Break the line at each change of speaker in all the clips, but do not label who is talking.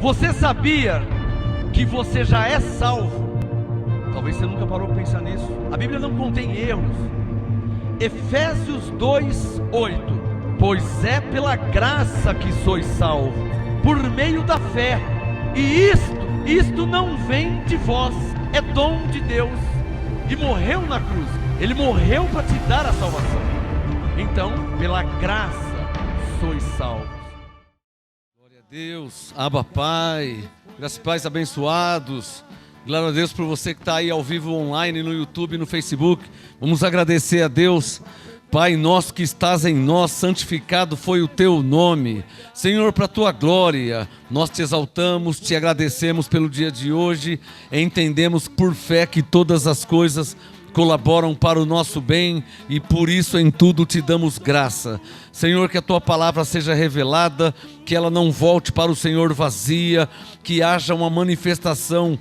Você sabia que você já é salvo? Talvez você nunca parou para pensar nisso. A Bíblia não contém erros. Efésios 2:8. Pois é pela graça que sois salvos, por meio da fé. E isto não vem de vós, é dom de Deus. E morreu na cruz. Ele morreu para te dar a salvação. Então, pela graça sois salvos. Glória a Deus, Abba Pai, graças e paz abençoados. Glória a Deus por você que está aí ao vivo online no YouTube, no Facebook. Vamos agradecer a Deus. Pai nosso que estás em nós, santificado foi o teu nome. Senhor, para a tua glória, nós te exaltamos, te agradecemos pelo dia de hoje. Entendemos por fé que todas as coisas colaboram para o nosso bem e por isso em tudo te damos graça. Senhor, que a tua palavra seja revelada, que ela não volte para o Senhor vazia, que haja uma manifestação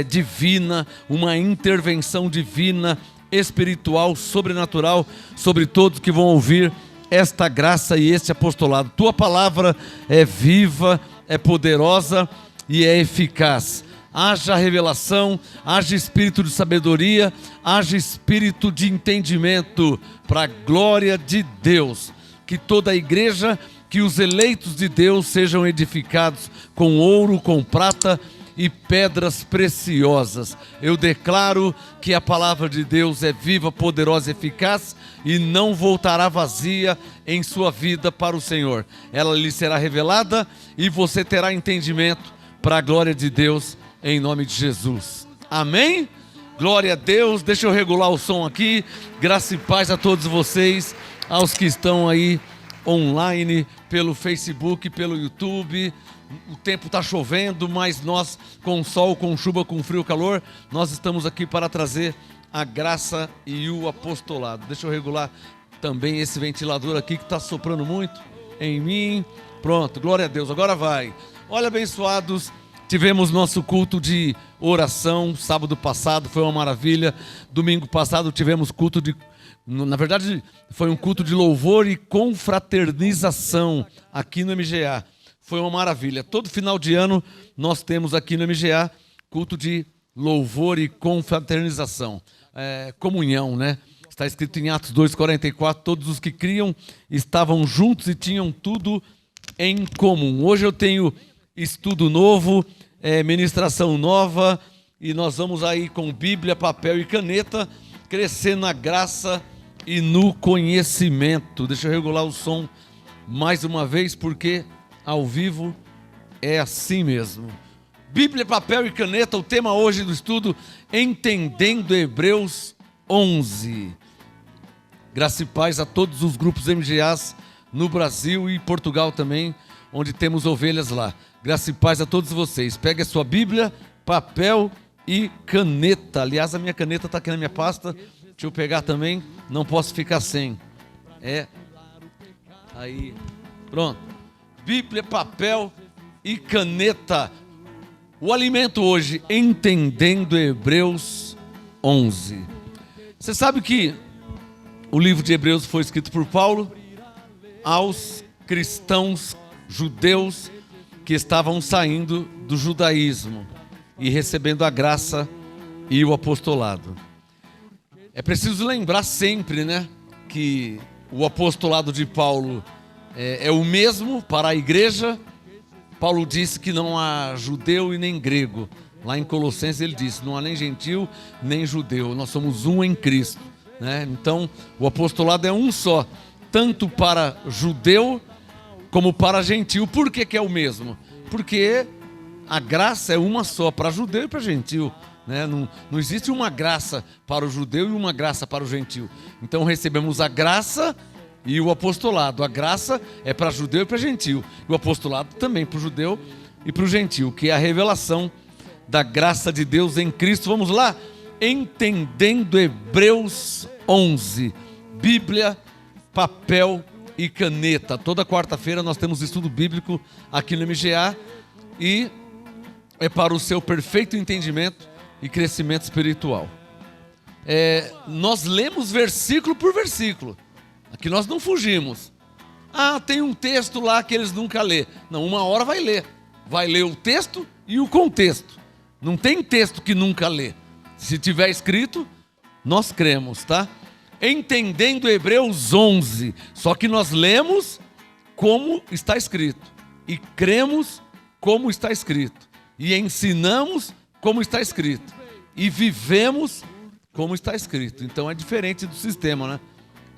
divina, uma intervenção divina, espiritual, sobrenatural, sobre todos que vão ouvir esta graça e este apostolado. Tua palavra é viva, é poderosa e é eficaz. Haja revelação, haja espírito de sabedoria, haja espírito de entendimento, para a glória de Deus. Que toda a igreja, que os eleitos de Deus sejam edificados com ouro, com prata e pedras preciosas. Eu declaro que a palavra de Deus é viva, poderosa e eficaz e não voltará vazia em sua vida para o Senhor. Ela lhe será revelada e você terá entendimento para a glória de Deus, em nome de Jesus. Amém? Glória a Deus. Deixa eu regular o som aqui. Graça e paz a todos vocês, aos que estão aí online, pelo Facebook, pelo YouTube. O tempo está chovendo, mas nós, com sol, com chuva, com frio, calor, nós estamos aqui para trazer a graça e o apostolado. Deixa eu regular também esse ventilador aqui que está soprando muito em mim. Pronto, glória a Deus, agora vai. Olha, abençoados, tivemos nosso culto de oração sábado passado, foi uma maravilha. Domingo passado tivemos culto de... Na verdade, foi um culto de louvor e confraternização aqui no MGA. Foi uma maravilha. Todo final de ano nós temos aqui no MGA culto de louvor e confraternização. Comunhão, né? Está escrito em Atos 2:44, todos os que criam estavam juntos e tinham tudo em comum. Hoje eu tenho estudo novo, ministração nova, e nós vamos aí com Bíblia, papel e caneta, crescer na graça e no conhecimento. Deixa eu regular o som mais uma vez, porque ao vivo é assim mesmo. Bíblia, papel e caneta, o tema hoje do estudo, Entendendo Hebreus 11. Graça e paz a todos os grupos MGAs no Brasil e Portugal também, onde temos ovelhas lá. Graça e paz a todos vocês. Pegue a sua Bíblia, papel e caneta. Aliás, a minha caneta está aqui na minha pasta. Deixa eu pegar também, não posso ficar sem. Aí, pronto. Bíblia, papel e caneta. O alimento hoje, Entendendo Hebreus 11. Você sabe que o livro de Hebreus foi escrito por Paulo aos cristãos judeus que estavam saindo do judaísmo e recebendo a graça e o apostolado. É preciso lembrar sempre, né, que o apostolado de Paulo é o mesmo para a igreja. Paulo disse que não há judeu e nem grego. Lá em Colossenses ele disse, não há nem gentil nem judeu, nós somos um em Cristo, né? Então o apostolado é um só, tanto para judeu como para gentil. Por que é o mesmo? Porque a graça é uma só, para judeu e para gentil, né? Não existe uma graça para o judeu e uma graça para o gentil. Então recebemos a graça e o apostolado. A graça é para judeu e para gentil. E o apostolado também para o judeu e para o gentil, que é a revelação da graça de Deus em Cristo. Vamos lá? Entendendo Hebreus 11. Bíblia, papel e caneta. Toda quarta-feira nós temos estudo bíblico aqui no MGA e é para o seu perfeito entendimento e crescimento espiritual. Nós lemos versículo por versículo. Aqui nós não fugimos. Tem um texto lá que eles nunca lê. Não, uma hora vai ler. vai ler o texto e o contexto. Não tem texto que nunca lê. Se tiver escrito, nós cremos, tá? Entendendo Hebreus 11, só que nós lemos como está escrito, e cremos como está escrito, e ensinamos como está escrito, e vivemos como está escrito. Então é diferente do sistema, né?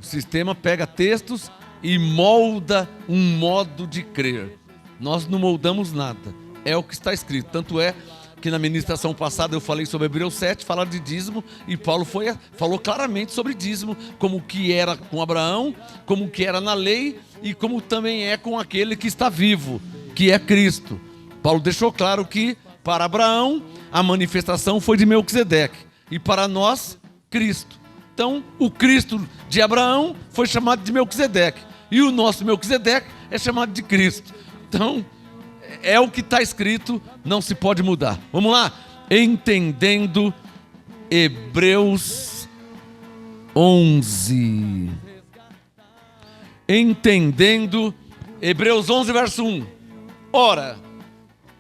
O sistema pega textos e molda um modo de crer. Nós não moldamos nada, é o que está escrito. Tanto é que na ministração passada eu falei sobre Hebreus 7, falar de dízimo, e Paulo falou claramente sobre dízimo, como que era com Abraão, como que era na lei, e como também é com aquele que está vivo, que é Cristo. Paulo deixou claro que para Abraão a manifestação foi de Melquisedeque, e para nós, Cristo. Então o Cristo de Abraão foi chamado de Melquisedeque, e o nosso Melquisedeque é chamado de Cristo. Então é o que está escrito, não se pode mudar. Vamos lá? Entendendo Hebreus 11. Entendendo Hebreus 11, verso 1. Ora,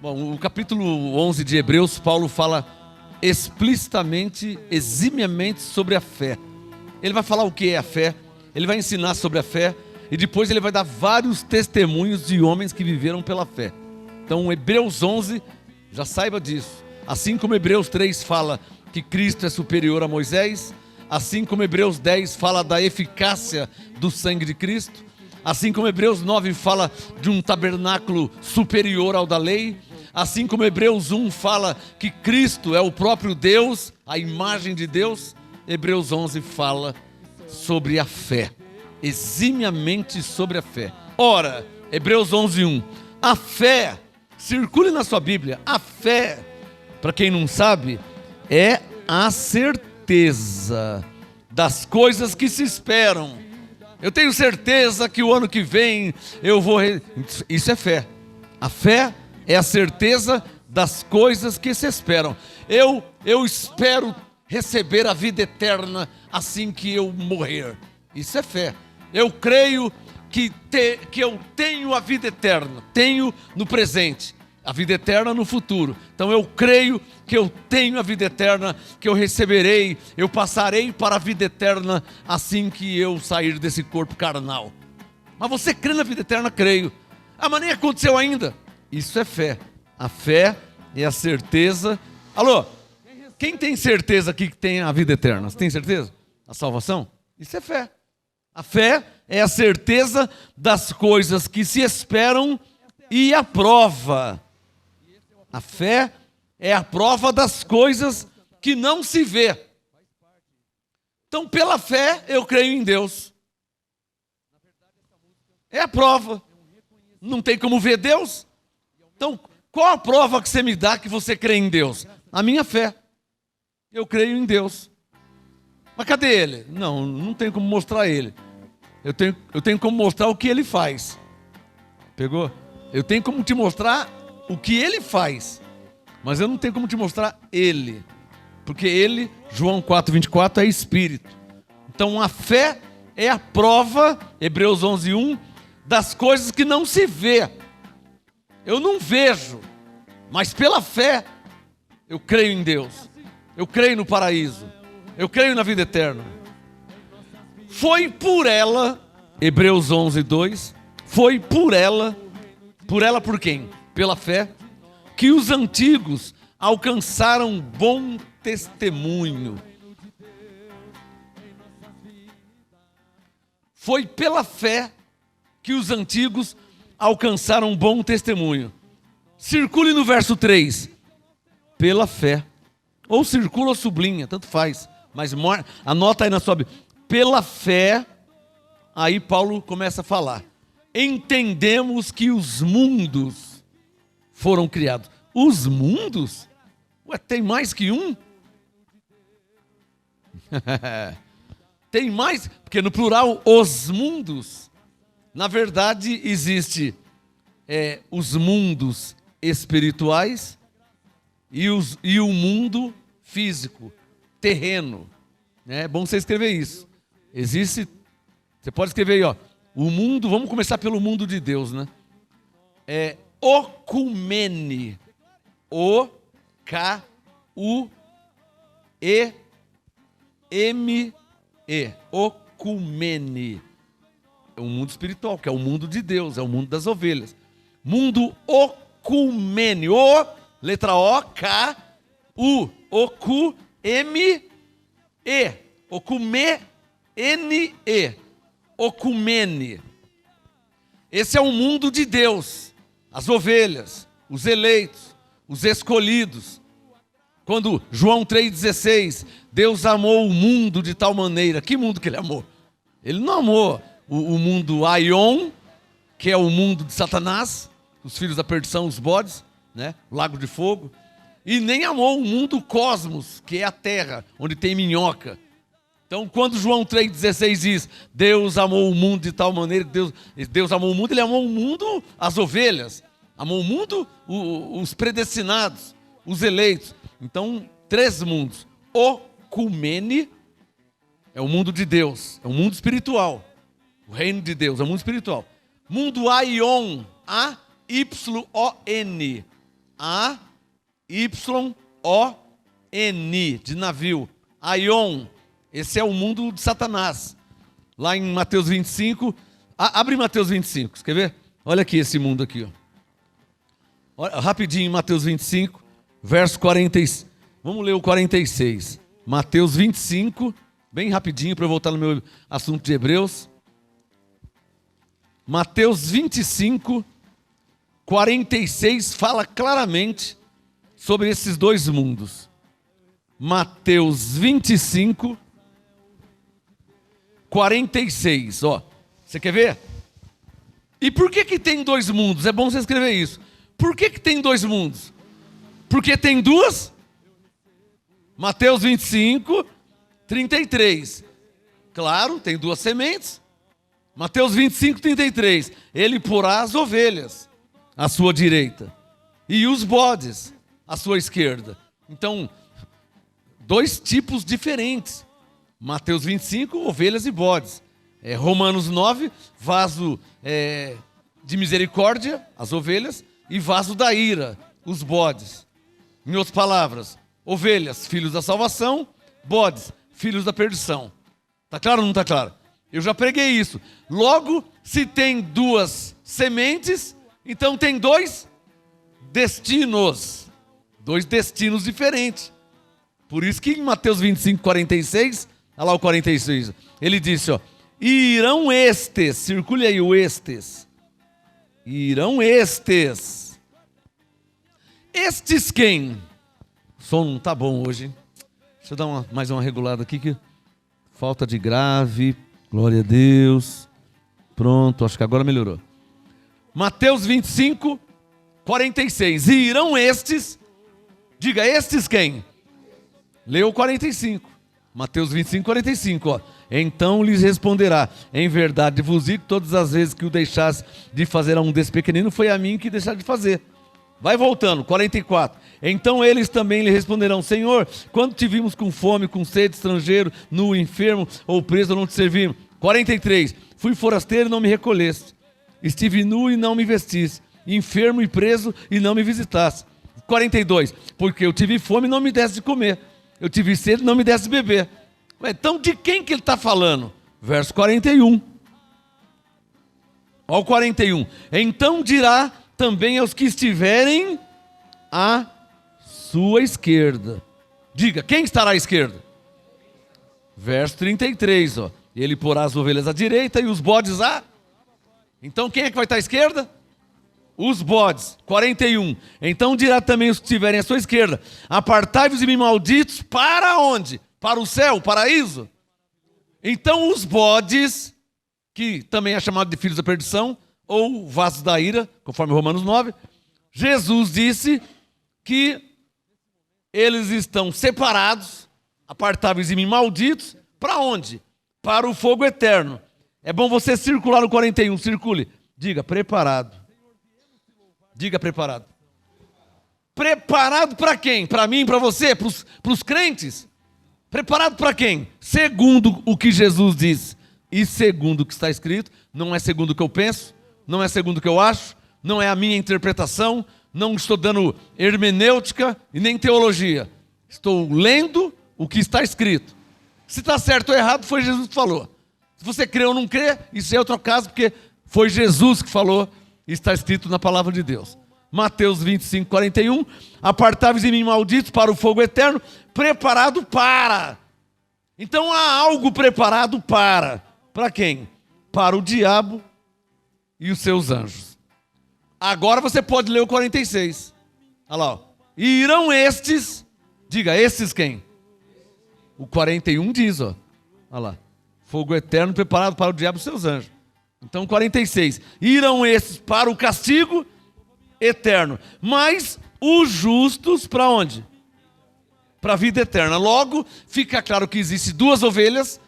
bom, o capítulo 11 de Hebreus, Paulo fala explicitamente, eximiamente sobre a fé. Ele vai falar o que é a fé, ele vai ensinar sobre a fé, e depois ele vai dar vários testemunhos de homens que viveram pela fé. Então Hebreus 11, já saiba disso. Assim como Hebreus 3 fala que Cristo é superior a Moisés, assim como Hebreus 10 fala da eficácia do sangue de Cristo, assim como Hebreus 9 fala de um tabernáculo superior ao da lei, assim como Hebreus 1 fala que Cristo é o próprio Deus, a imagem de Deus, Hebreus 11 fala sobre a fé, eximiamente sobre a fé. Ora, Hebreus 11, 1, a fé, circule na sua Bíblia, a fé, para quem não sabe, é a certeza das coisas que se esperam. Eu tenho certeza que o ano que vem eu vou... Isso é fé. A fé é a certeza das coisas que se esperam. Eu espero receber a vida eterna assim que eu morrer. Isso é fé. Eu creio que eu tenho a vida eterna, tenho no presente, a vida eterna no futuro. Então eu creio que eu tenho a vida eterna, que eu receberei, eu passarei para a vida eterna assim que eu sair desse corpo carnal. Mas você crê na vida eterna? Creio. Ah, mas nem aconteceu ainda. Isso é fé. A fé é a certeza. Alô, quem tem certeza aqui que tem a vida eterna? Você tem certeza? A salvação? Isso é fé. A fé é a certeza das coisas que se esperam e a prova. A fé é a prova das coisas que não se vê. Então, pela fé, eu creio em Deus. É a prova. Não tem como ver Deus? Então, qual a prova que você me dá que você crê em Deus? A minha fé. Eu creio em Deus. Mas cadê ele? Não tenho como mostrar ele. Eu tenho como mostrar o que ele faz. Pegou? Eu tenho como te mostrar o que ele faz. Mas eu não tenho como te mostrar ele. Porque ele, João 4,24, é espírito. Então a fé é a prova, Hebreus 11:1, das coisas que não se vê. Eu não vejo, mas pela fé eu creio em Deus. Eu creio no paraíso. Eu creio na vida eterna. Foi por ela, Hebreus 11:2, foi por ela por quem? Pela fé, que os antigos alcançaram bom testemunho. Foi pela fé que os antigos alcançaram bom testemunho. Circule no verso 3. Pela fé. Ou circula ou sublinha, tanto faz. Mas anota aí na sua Bíblia. Pela fé, aí Paulo começa a falar. Entendemos que os mundos foram criados. Os mundos? Ué, tem mais que um? Tem mais, porque no plural, os mundos. Na verdade, existe os mundos espirituais e o mundo físico, terreno. É bom você escrever isso. Existe, você pode escrever aí, ó, o mundo, vamos começar pelo mundo de Deus, né? ocumene. O-K-U-E-M-E. Ocumene. É um mundo espiritual, que é o mundo de Deus, é o mundo das ovelhas. Mundo ocumene. O, letra O, K, U. Ocu-M-E. Ocumene. Ocumene. Esse é o mundo de Deus. As ovelhas, os eleitos, os escolhidos. Quando João 3,16, Deus amou o mundo de tal maneira. Que mundo que ele amou? Ele não amou o mundo Aion, que é o mundo de Satanás, os filhos da perdição, os bodes, né? O lago de fogo. E nem amou o mundo cosmos, que é a terra, onde tem minhoca. Então, quando João 3,16 diz, Deus amou o mundo de tal maneira que Deus amou o mundo, ele amou o mundo, as ovelhas. Amou o mundo, os predestinados, os eleitos. Então, 3 mundos. Ocumene é o mundo de Deus, é o mundo espiritual. O reino de Deus é o mundo espiritual. Mundo Aion, A-Y-O-N. A-Y-O-N, de navio. Aion, esse é o mundo de Satanás. Lá em Mateus 25, abre Mateus 25, quer ver? Olha aqui esse mundo aqui, ó. Olha, rapidinho, Mateus 25, verso 46. Vamos ler o 46. Mateus 25, bem rapidinho para eu voltar no meu assunto de Hebreus. Mateus 25, 46 fala claramente sobre esses 2 mundos. Mateus 25, 46, ó. Você quer ver? E por que tem 2 mundos? É bom você escrever isso. Por que tem 2 mundos? Porque tem 2? Mateus 25, 33. Claro, tem 2 sementes. Mateus 25, 33. Ele porá as ovelhas à sua direita e os bodes à sua esquerda. Então, 2 tipos diferentes. Mateus 25, ovelhas e bodes. Romanos 9, vaso de misericórdia, as ovelhas, e vaso da ira, os bodes. Em outras palavras, ovelhas, filhos da salvação, bodes, filhos da perdição. Está claro ou não está claro? Eu já preguei isso. Logo, se tem 2 sementes, então tem 2 destinos. 2 destinos diferentes. Por isso que em Mateus 25, 46, olha lá o 46, ele disse, ó, irão estes, circule aí o estes. Irão estes. Estes quem? O som não está bom hoje, hein? Deixa eu dar mais uma regulada aqui, que falta de grave, glória a Deus. Pronto, acho que agora melhorou. Mateus 25, 46. E irão estes, diga, estes quem? Leu o 45. Mateus 25, 45, ó. Então lhes responderá, em verdade vos digo, todas as vezes que o deixasse de fazer a um desse pequenino, foi a mim que deixaram de fazer. Vai voltando, 44. Então eles também lhe responderão, Senhor, quando te vimos com fome, com sede, estrangeiro, nu, enfermo ou preso, não te servimos. 43. Fui forasteiro e não me recolheste. Estive nu e não me vestiste. Enfermo e preso e não me visitaste. 42. Porque eu tive fome e não me deste de comer. Eu tive sede e não me deste de beber. Então de quem que ele está falando? Verso 41. Olha o 41. Então dirá também aos que estiverem à sua esquerda. Diga, quem estará à esquerda? Verso 33, ó. Ele porá as ovelhas à direita e os bodes à... Então quem é que vai estar à esquerda? Os bodes. 41. Então dirá também os que estiverem à sua esquerda, apartai-vos de mim, malditos, para onde? Para o céu, o paraíso. Então os bodes, que também é chamado de filhos da perdição, ou vasos da ira, conforme Romanos 9, Jesus disse que eles estão separados, apartáveis de mim, malditos, para onde? Para o fogo eterno. É bom você circular no 41, circule. Diga, preparado. Diga, preparado. Preparado para quem? Para mim, para você, para os crentes? Preparado para quem? Segundo o que Jesus disse e segundo o que está escrito, não é segundo o que eu penso, não é segundo o que eu acho, não é a minha interpretação, não estou dando hermenêutica e nem teologia. Estou lendo o que está escrito. Se está certo ou errado, foi Jesus que falou. Se você crê ou não crê, isso é outro caso, porque foi Jesus que falou e está escrito na palavra de Deus. Mateus 25, 41. Apartai-vos de mim, malditos, para o fogo eterno, preparado para. Então há algo preparado para. Para quem? Para o diabo e os seus anjos. Agora você pode ler o 46. Olha lá. Ó. E irão estes, diga, estes quem? O 41 diz, ó. Olha lá. Fogo eterno preparado para o diabo e seus anjos. Então 46. Irão estes para o castigo eterno. Mas os justos para onde? Para a vida eterna. Logo, fica claro que existe duas ovelhas,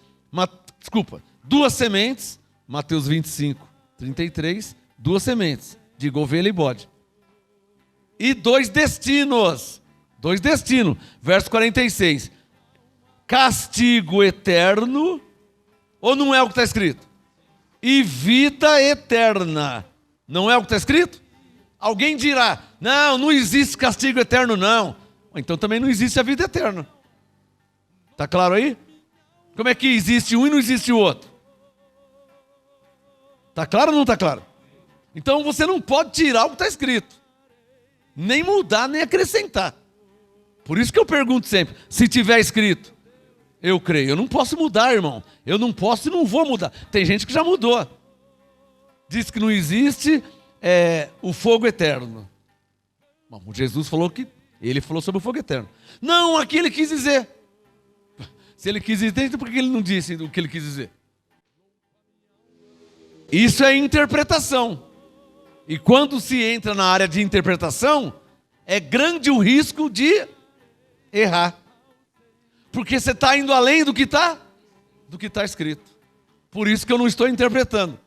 duas sementes, Mateus 25, 33, duas sementes, digo ovelha e bode. E dois destinos, verso 46. Castigo eterno, ou não é o que está escrito? E vida eterna, não é o que está escrito? Alguém dirá, não existe castigo eterno não. Então também não existe a vida eterna. Está claro aí? Como é que existe um e não existe o outro? Está claro ou não está claro? Então você não pode tirar o que está escrito. Nem mudar, nem acrescentar. Por isso que eu pergunto sempre, se tiver escrito, eu creio. Eu não posso mudar, irmão. Eu não posso e não vou mudar. Tem gente que já mudou. Diz que não existe o fogo eterno. Bom, Jesus falou que ele falou sobre o fogo eterno. Não, aqui ele quis dizer. Se ele quis dizer, então por que ele não disse o que ele quis dizer? Isso é interpretação. E quando se entra na área de interpretação, é grande o risco de errar. Porque você está indo além do que está escrito. Por isso que eu não estou interpretando.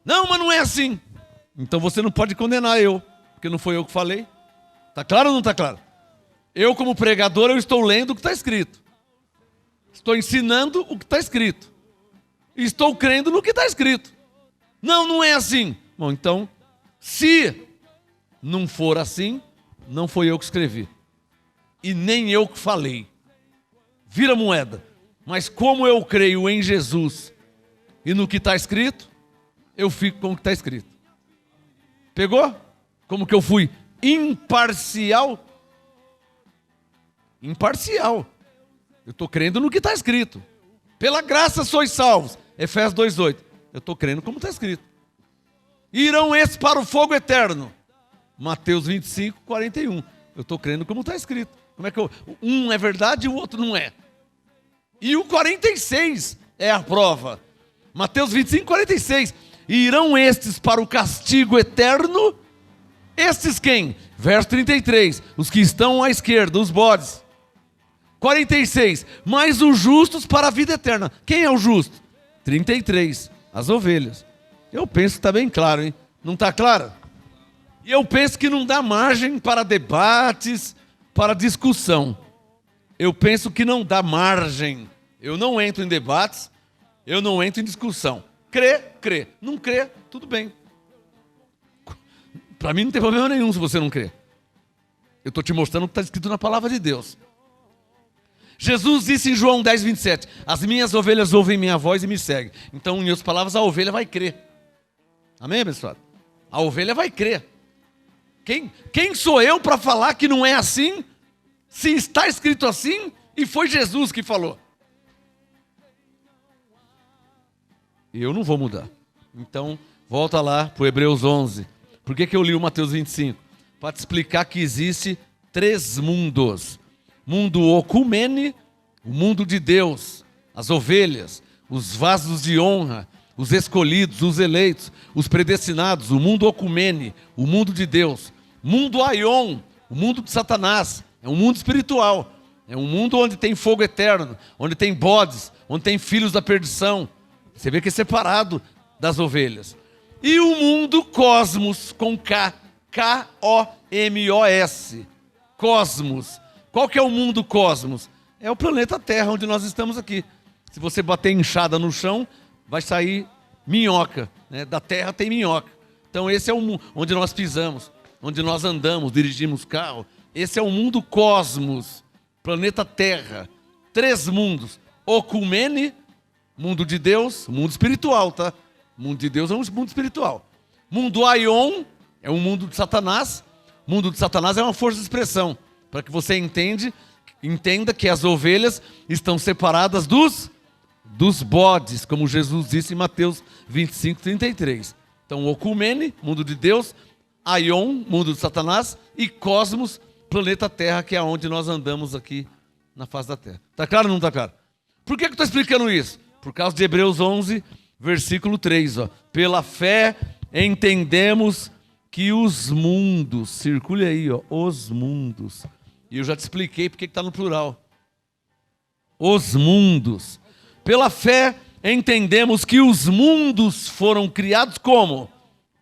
Não, mas não é assim. Então você não pode condenar eu, porque não foi eu que falei. Está claro ou não está claro? Eu, como pregador, eu estou lendo o que está escrito. Estou ensinando o que está escrito. E estou crendo no que está escrito. Não é assim. Bom, então, se não for assim, não foi eu que escrevi. E nem eu que falei. Vira moeda. Mas como eu creio em Jesus e no que está escrito, eu fico com o que está escrito. Pegou? Como que eu fui imparcial? Imparcial. Eu estou crendo no que está escrito. Pela graça sois salvos. Efésios 2,8. Eu estou crendo como está escrito. Irão esses para o fogo eterno. Mateus 25, 41. Eu estou crendo como está escrito. Como é que um é verdade e o outro não é? E o 46 é a prova. Mateus 25, 46. Irão estes para o castigo eterno. Estes quem? Verso 33. Os que estão à esquerda, os bodes. 46. Mas os justos para a vida eterna. Quem é o justo? 33. As ovelhas. Eu penso que está bem claro, hein? Não está claro? E eu penso que não dá margem para debates, para discussão. Eu penso que não dá margem. Eu não entro em debates, eu não entro em discussão. Crê. Não crê, tudo bem. Para mim não tem problema nenhum se você não crê. Eu estou te mostrando o que está escrito na palavra de Deus. Jesus disse em João 10, 27, as minhas ovelhas ouvem minha voz e me seguem. Então, em outras palavras, a ovelha vai crer. Amém, abençoado? A ovelha vai crer. Quem sou eu para falar que não é assim, se está escrito assim e foi Jesus que falou? E eu não vou mudar. Então, volta lá para o Hebreus 11. Por que eu li o Mateus 25? Para te explicar que existe 3 mundos. Mundo ocumene, o mundo de Deus, as ovelhas, os vasos de honra, os escolhidos, os eleitos, os predestinados, o mundo ocumene, o mundo de Deus. Mundo aion, o mundo de Satanás, é um mundo espiritual. É um mundo onde tem fogo eterno, onde tem bodes, onde tem filhos da perdição. Você vê que é separado das ovelhas. E o mundo cosmos, com K, K-O-M-O-S, cosmos. Qual que é o mundo cosmos? É o planeta Terra, onde nós estamos aqui. Se você bater enxada no chão, vai sair minhoca. Né? Da Terra tem minhoca. Então esse é o mundo onde nós pisamos, onde nós andamos, dirigimos carro. Esse é o mundo cosmos, planeta Terra. 3 mundos. Ocumene, mundo de Deus, mundo espiritual, tá? Mundo de Deus é um mundo espiritual. Mundo Aion é um mundo de Satanás. Mundo de Satanás é uma força de expressão, para que você entenda que as ovelhas estão separadas dos bodes, como Jesus disse em Mateus 25, 33. Então, Ocumene, mundo de Deus, Aion, mundo de Satanás, e Cosmos, planeta Terra, que é onde nós andamos aqui na face da Terra. Está claro ou não está claro? Por que eu estou explicando isso? Por causa de Hebreus 11, versículo 3. Ó. Pela fé entendemos que os mundos, circule aí, ó, os mundos. E eu já te expliquei porque está no plural. Os mundos. Pela fé entendemos que os mundos foram criados como?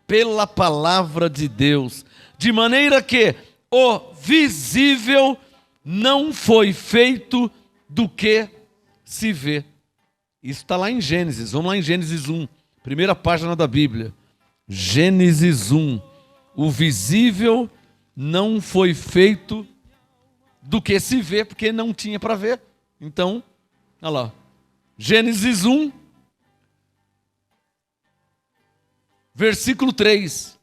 Pela palavra de Deus. De maneira que o visível não foi feito do que se vê. Isso está lá em Gênesis. Vamos lá em Gênesis 1. Primeira página da Bíblia. Gênesis 1. O visível não foi feito do que se vê, porque não tinha para ver. Então, olha lá. Gênesis 1, versículo 3.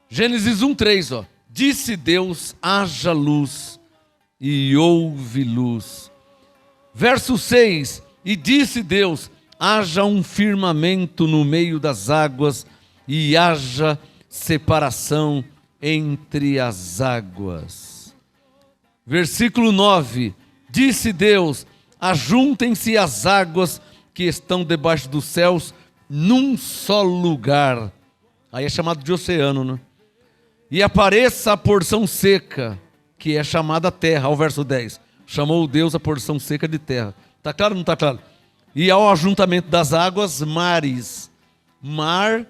Gênesis 1, 3, ó. Disse Deus, haja luz, e houve luz. Verso 6, e disse Deus, haja um firmamento no meio das águas, e haja separação entre as águas. Versículo 9, disse Deus, ajuntem-se as águas que estão debaixo dos céus num só lugar. Aí é chamado de oceano, né? E apareça a porção seca, que é chamada terra, ao verso 10. Chamou Deus a porção seca de terra. Está claro ou não está claro? E ao ajuntamento das águas, mares. Mar,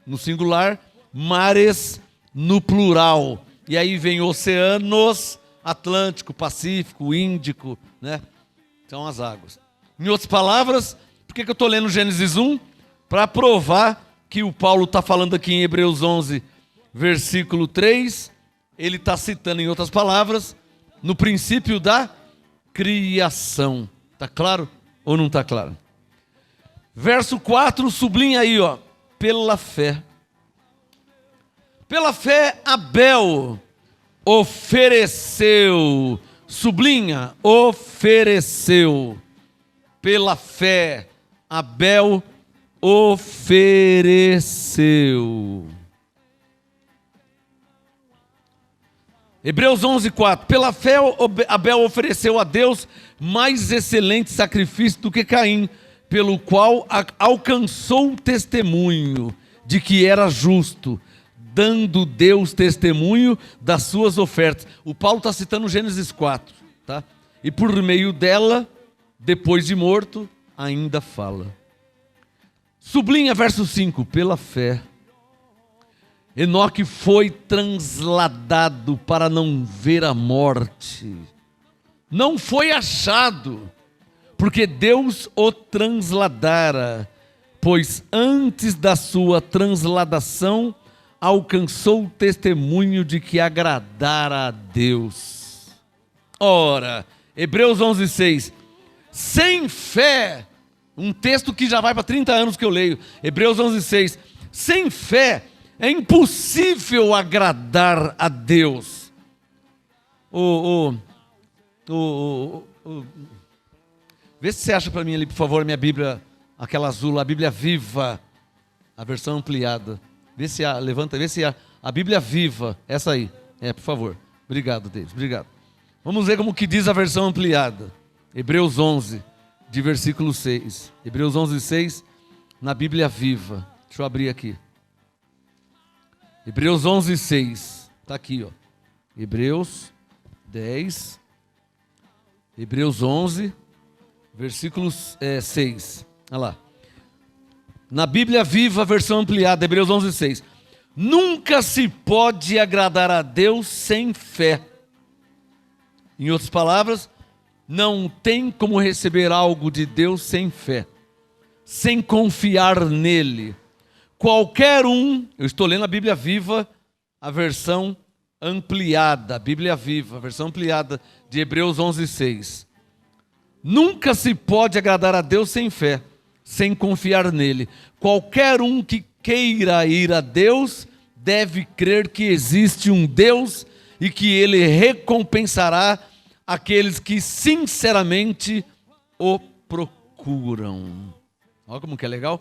no singular, mares, no plural. E aí vem oceanos, Atlântico, Pacífico, Índico, né? São as águas. Em outras palavras, por que eu estou lendo Gênesis 1? Para provar que o Paulo está falando aqui em Hebreus 11, versículo 3, ele está citando em outras palavras, no princípio da criação. Está claro ou não está claro? Verso 4, sublinha aí, ó, pela fé. Pela fé, Abel ofereceu, sublinha, ofereceu. Pela fé, Abel ofereceu. Hebreus 11, 4. Pela fé, Abel ofereceu a Deus mais excelente sacrifício do que Caim, pelo qual alcançou o testemunho de que era justo, dando Deus testemunho das suas ofertas. O Paulo está citando Gênesis 4, tá? E por meio dela, depois de morto, ainda fala. Sublinha verso 5, pela fé. Enoque foi transladado para não ver a morte. Não foi achado, porque Deus o transladara, pois antes da sua transladação alcançou o testemunho de que agradara a Deus. Ora, Hebreus 11, 6. Sem fé, um texto que já vai para 30 anos que eu leio. Hebreus 11, 6. Sem fé é impossível agradar a Deus. Vê se você acha para mim ali, por favor, minha Bíblia, aquela azul, a Bíblia Viva, a versão ampliada. Vê se há, levanta, vê se há a Bíblia Viva, essa aí. Por favor. Obrigado, Deus, obrigado. Vamos ver como que diz a versão ampliada. Hebreus 11, de versículo 6. Hebreus 11, 6, na Bíblia Viva. Deixa eu abrir aqui. Hebreus 11, 6. Está aqui, ó. Hebreus 10. Hebreus 11, versículo 6. Olha lá. Na Bíblia Viva, versão ampliada, Hebreus 11, 6. Nunca se pode agradar a Deus sem fé. Em outras palavras, não tem como receber algo de Deus sem fé. sem confiar nele. Qualquer um, eu estou lendo a Bíblia Viva, a versão ampliada, Bíblia Viva, a versão ampliada de Hebreus 11:6. Nunca se pode agradar a Deus sem fé, sem confiar nele. Qualquer um que queira ir a Deus deve crer que existe um Deus e que ele recompensará aqueles que sinceramente o procuram. Olha como que é legal?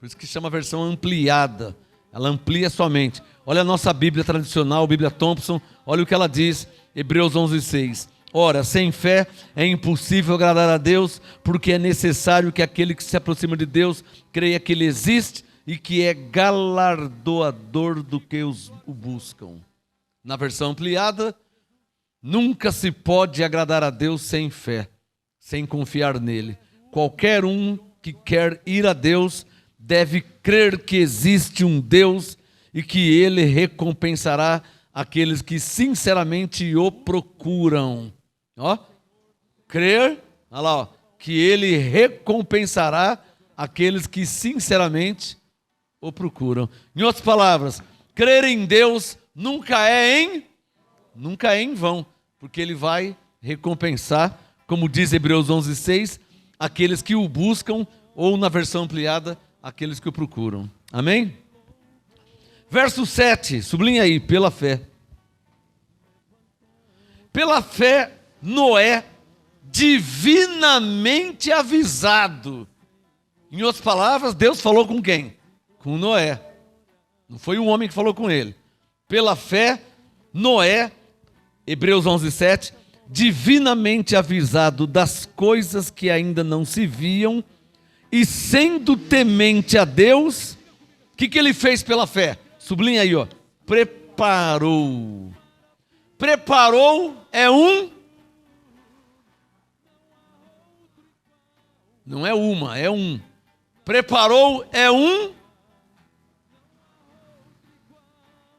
Por isso que chama a versão ampliada. Ela amplia sua mente. Olha a nossa Bíblia tradicional, Bíblia Thompson. Olha o que ela diz, Hebreus 11:6. Ora, sem fé é impossível agradar a Deus, porque é necessário que aquele que se aproxima de Deus creia que Ele existe e que é galardoador do que o buscam. Na versão ampliada, nunca se pode agradar a Deus sem fé, sem confiar nele. Qualquer um que quer ir a Deus deve crer que existe um Deus e que Ele recompensará aqueles que sinceramente o procuram. Ó, crer, olha lá, ó, que Ele recompensará aqueles que sinceramente o procuram. Em outras palavras, crer em Deus nunca é em vão, porque Ele vai recompensar, como diz Hebreus 11:6, aqueles que o buscam, ou na versão ampliada, aqueles que o procuram. Amém? Verso 7, sublinha aí, pela fé. Pela fé, Noé, divinamente avisado. Em outras palavras, Deus falou com quem? Com Noé. Não foi um homem que falou com ele. Pela fé, Noé, Hebreus 11:7, divinamente avisado das coisas que ainda não se viam, e sendo temente a Deus, o que ele fez pela fé? Sublinha aí, ó. Preparou. Preparou é não é uma, é um. Preparou é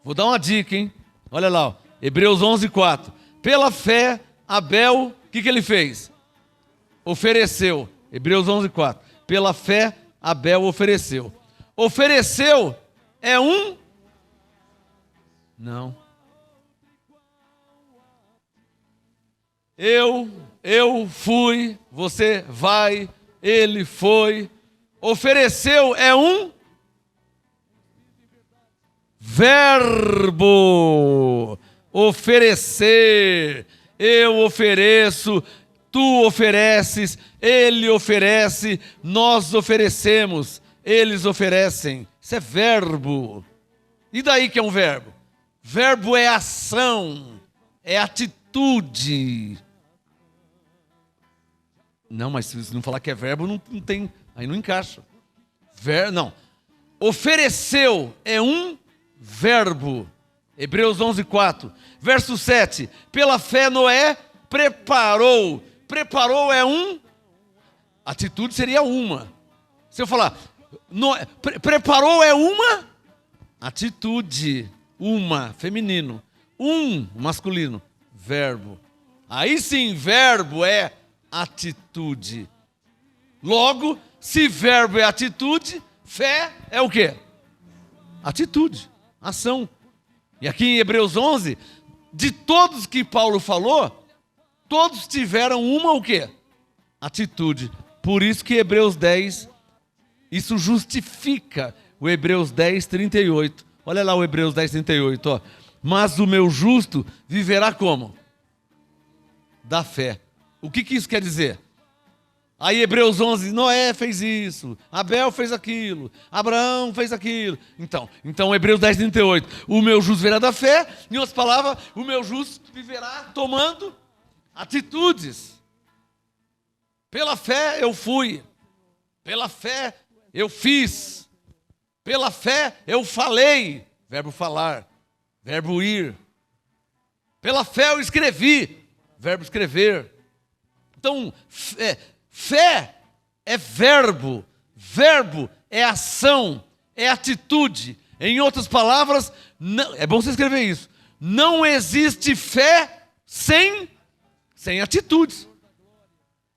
vou dar uma dica, hein? Olha lá, ó. Hebreus 11:4. Pela fé, Abel, o que ele fez? Ofereceu. Hebreus 11:4. Pela fé, Abel ofereceu. Ofereceu é não. Eu fui, você vai, ele foi. Ofereceu é verbo. Oferecer. Eu ofereço, tu ofereces, ele oferece, nós oferecemos, eles oferecem. Isso é verbo. E daí que é um verbo? Verbo é ação, é atitude. Não, mas se não falar que é verbo, não tem, aí não encaixa. Não. Ofereceu é um verbo. Hebreus 11:4. Verso 7. Pela fé Noé preparou. Preparou é atitude seria uma. Se eu falar, preparou é uma atitude. Uma, feminino. Masculino. Verbo. Aí sim, verbo é atitude. Logo, se verbo é atitude, fé é o quê? Atitude, ação. E aqui em Hebreus 11, de todos que Paulo falou, todos tiveram uma o quê? Atitude. Por isso que Hebreus 10, isso justifica o Hebreus 10:38. Olha lá o Hebreus 10:38, ó. Mas o meu justo viverá como? Da fé. O que isso quer dizer? Aí Hebreus 11, Noé fez isso, Abel fez aquilo, Abraão fez aquilo. Então Hebreus 10:38, o meu justo viverá da fé. Em outras palavras, o meu justo viverá tomando atitudes. Pela fé eu fui, pela fé eu fiz, pela fé eu falei, verbo falar, verbo ir. Pela fé eu escrevi, verbo escrever. Então, fé é verbo, verbo é ação, é atitude. Em outras palavras, não, é bom você escrever isso. Não existe fé sem atitudes.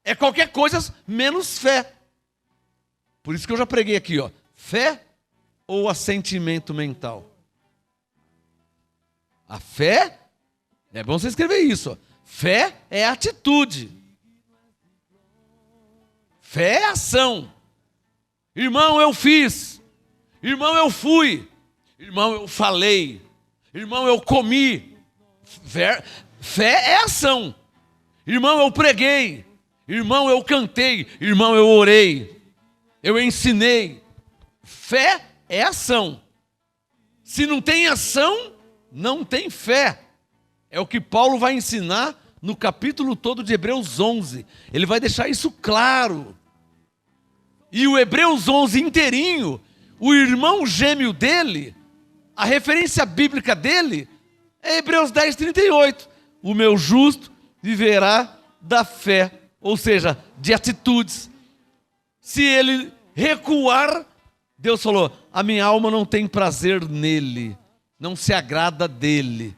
É qualquer coisa menos fé. Por isso que eu já preguei aqui, ó. Fé ou assentimento mental? A fé, é bom você escrever isso, ó. Fé é atitude. Fé é ação. Irmão, eu fiz. Irmão, eu fui. Irmão, eu falei. Irmão, eu comi. Fé é ação. Irmão, eu preguei. Irmão, eu cantei. Irmão, eu orei. Eu ensinei. Fé é ação. Se não tem ação, não tem fé. É o que Paulo vai ensinar no capítulo todo de Hebreus 11. Ele vai deixar isso claro. E o Hebreus 11 inteirinho, o irmão gêmeo dele, a referência bíblica dele, é Hebreus 10, 38. O meu justo viverá da fé, ou seja, de atitudes. Se ele recuar, Deus falou, a minha alma não tem prazer nele, não se agrada dele.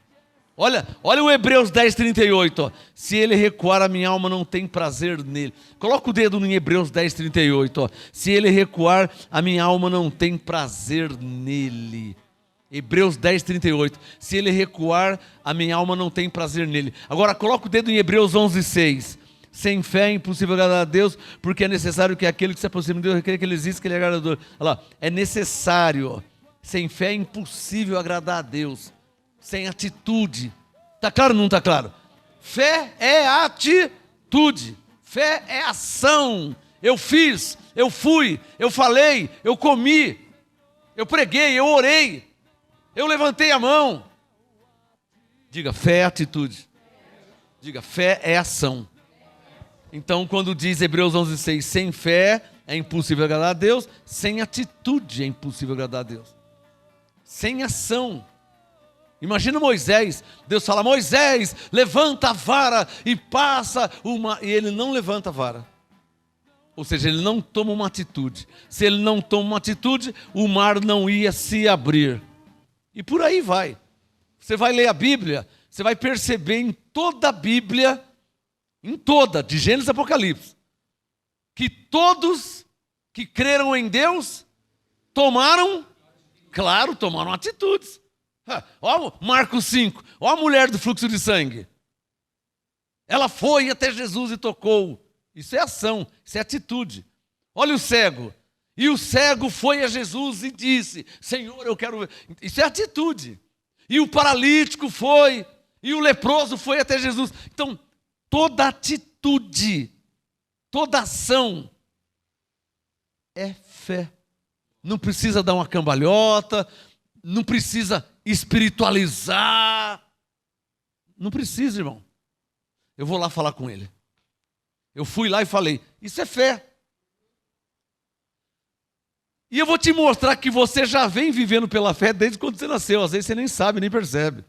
Olha o Hebreus 10, 38. Ó. Se ele recuar, a minha alma não tem prazer nele. Coloca o dedo em Hebreus 10, 38. Ó. Se ele recuar, a minha alma não tem prazer nele. Hebreus 10, 38. Se ele recuar, a minha alma não tem prazer nele. Agora coloca o dedo em Hebreus 11, 6. Sem fé é impossível agradar a Deus, porque é necessário que aquele que se aproxima de Deus requer que ele exista, que ele é agradador. Olha lá, é necessário. Ó. Sem fé é impossível agradar a Deus. Sem atitude. Está claro ou não está claro? Fé é atitude. Fé é ação. Eu fiz, eu fui, eu falei, eu comi, eu preguei, eu orei, eu levantei a mão. Diga, fé é atitude. Diga, fé é ação. Então, quando diz Hebreus 11:6, sem fé é impossível agradar a Deus, sem atitude é impossível agradar a Deus. Sem ação. Imagina Moisés, Deus fala, Moisés, levanta a vara e passa uma... E ele não levanta a vara. Ou seja, ele não toma uma atitude. Se ele não toma uma atitude, o mar não ia se abrir. E por aí vai. Você vai ler a Bíblia, você vai perceber em toda a Bíblia, em toda, de Gênesis a Apocalipse, que todos que creram em Deus, tomaram atitudes. Ó Marcos 5, ó a mulher do fluxo de sangue. Ela foi até Jesus e tocou. Isso é ação, isso é atitude. Olha o cego. E o cego foi a Jesus e disse, Senhor, eu quero ver. Isso é atitude. E o paralítico foi, e o leproso foi até Jesus. Então, toda atitude, toda ação é fé. Não precisa dar uma cambalhota, não precisa espiritualizar. Não precisa, irmão. Eu vou lá falar com ele. Eu fui lá e falei, isso é fé. E eu vou te mostrar que você já vem vivendo pela fé desde quando você nasceu. Às vezes você nem sabe, nem percebe.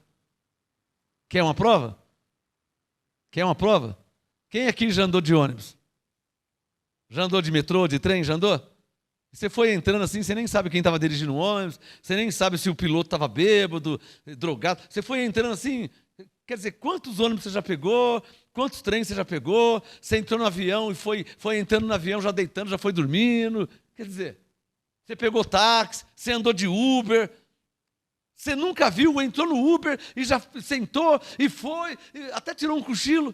Quer uma prova? Quer uma prova? Quem aqui já andou de ônibus? Já andou de metrô, de trem? Já andou? Você foi entrando assim, você nem sabe quem estava dirigindo o ônibus, você nem sabe se o piloto estava bêbado, drogado. Você foi entrando assim, quer dizer, quantos ônibus você já pegou, quantos trens você já pegou, você entrou no avião e foi entrando no avião, já deitando, já foi dormindo. Quer dizer, você pegou táxi, você andou de Uber, você nunca viu, entrou no Uber e já sentou e foi, e até tirou um cochilo.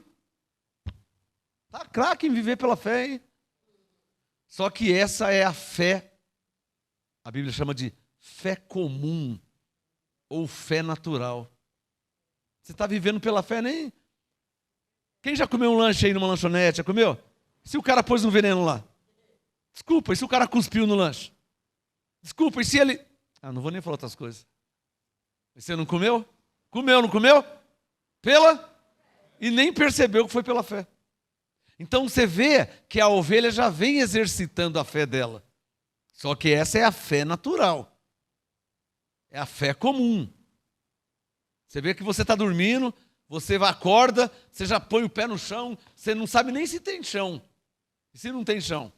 Tá craque em viver pela fé, hein? Só que essa é a fé, a Bíblia chama de fé comum ou fé natural. Você está vivendo pela fé, nem? Quem já comeu um lanche aí numa lanchonete? Já comeu? Se o cara pôs um veneno lá? Desculpa, e se o cara cuspiu no lanche? Desculpa, e se ele... não vou nem falar outras coisas. E você não comeu? Comeu, não comeu? E nem percebeu que foi pela fé. Então você vê que a ovelha já vem exercitando a fé dela. Só que essa é a fé natural. É a fé comum. Você vê que você está dormindo, você acorda, você já põe o pé no chão, você não sabe nem se tem chão. E se não tem chão?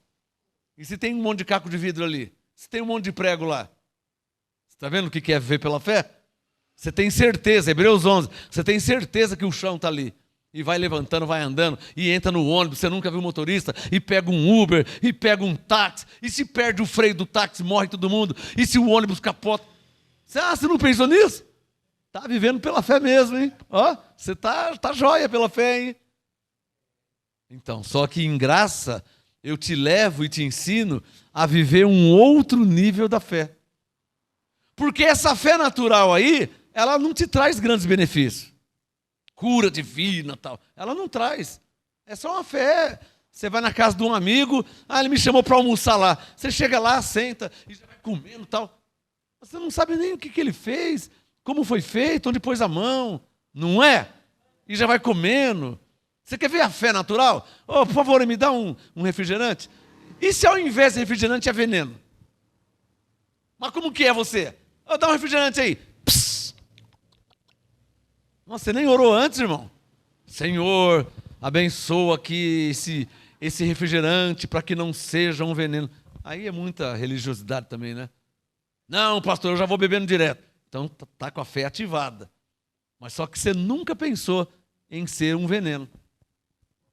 E se tem um monte de caco de vidro ali? Se tem um monte de prego lá? Você está vendo o que é viver pela fé? Você tem certeza, Hebreus 11, você tem certeza que o chão está ali. E vai levantando, vai andando, e entra no ônibus, você nunca viu motorista, e pega um Uber, e pega um táxi, e se perde o freio do táxi, morre todo mundo, e se o ônibus capota. Você não pensou nisso? Está vivendo pela fé mesmo, hein? Ó, você tá joia pela fé, hein? Então, só que em graça, eu te levo e te ensino a viver um outro nível da fé. Porque essa fé natural aí, ela não te traz grandes benefícios. Cura divina, tal. Ela não traz. É só uma fé. Você vai na casa de um amigo, ele me chamou para almoçar lá. Você chega lá, senta e já vai comendo, tal. Você não sabe nem o que ele fez, como foi feito, onde pôs a mão. Não é? E já vai comendo. Você quer ver a fé natural? Oh, por favor, me dá um refrigerante. E se ao invés de refrigerante é veneno? Mas como que é você? Oh, dá um refrigerante aí. Psst. Nossa, você nem orou antes, irmão? Senhor, abençoa aqui esse refrigerante para que não seja um veneno. Aí é muita religiosidade também, né? Não, pastor, eu já vou bebendo direto. Então tá com a fé ativada. Mas só que você nunca pensou em ser um veneno.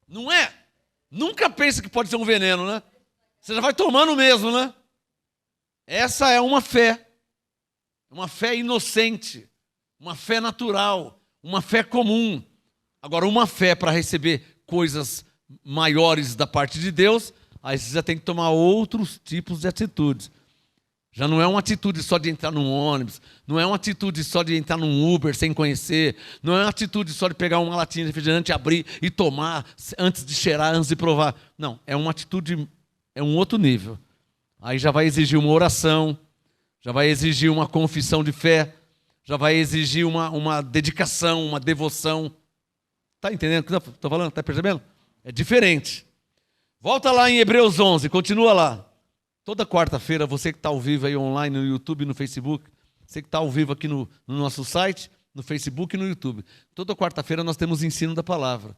Não é? Nunca pensa que pode ser um veneno, né? Você já vai tomando mesmo, né? Essa é uma fé inocente, uma fé natural, uma fé comum. Agora, uma fé para receber coisas maiores da parte de Deus, aí você já tem que tomar outros tipos de atitudes. Já não é uma atitude só de entrar num ônibus, não é uma atitude só de entrar num Uber sem conhecer, não é uma atitude só de pegar uma latinha de refrigerante, abrir e tomar antes de cheirar, antes de provar. Não, é uma atitude, é um outro nível. Aí já vai exigir uma oração, já vai exigir uma confissão de fé, já vai exigir uma dedicação, uma devoção. Está entendendo o que eu estou falando? Está percebendo? É diferente. Volta lá em Hebreus 11, continua lá. Toda quarta-feira, você que está ao vivo aí online no YouTube e no Facebook, você que está ao vivo aqui no nosso site, no Facebook e no YouTube. Toda quarta-feira nós temos ensino da palavra.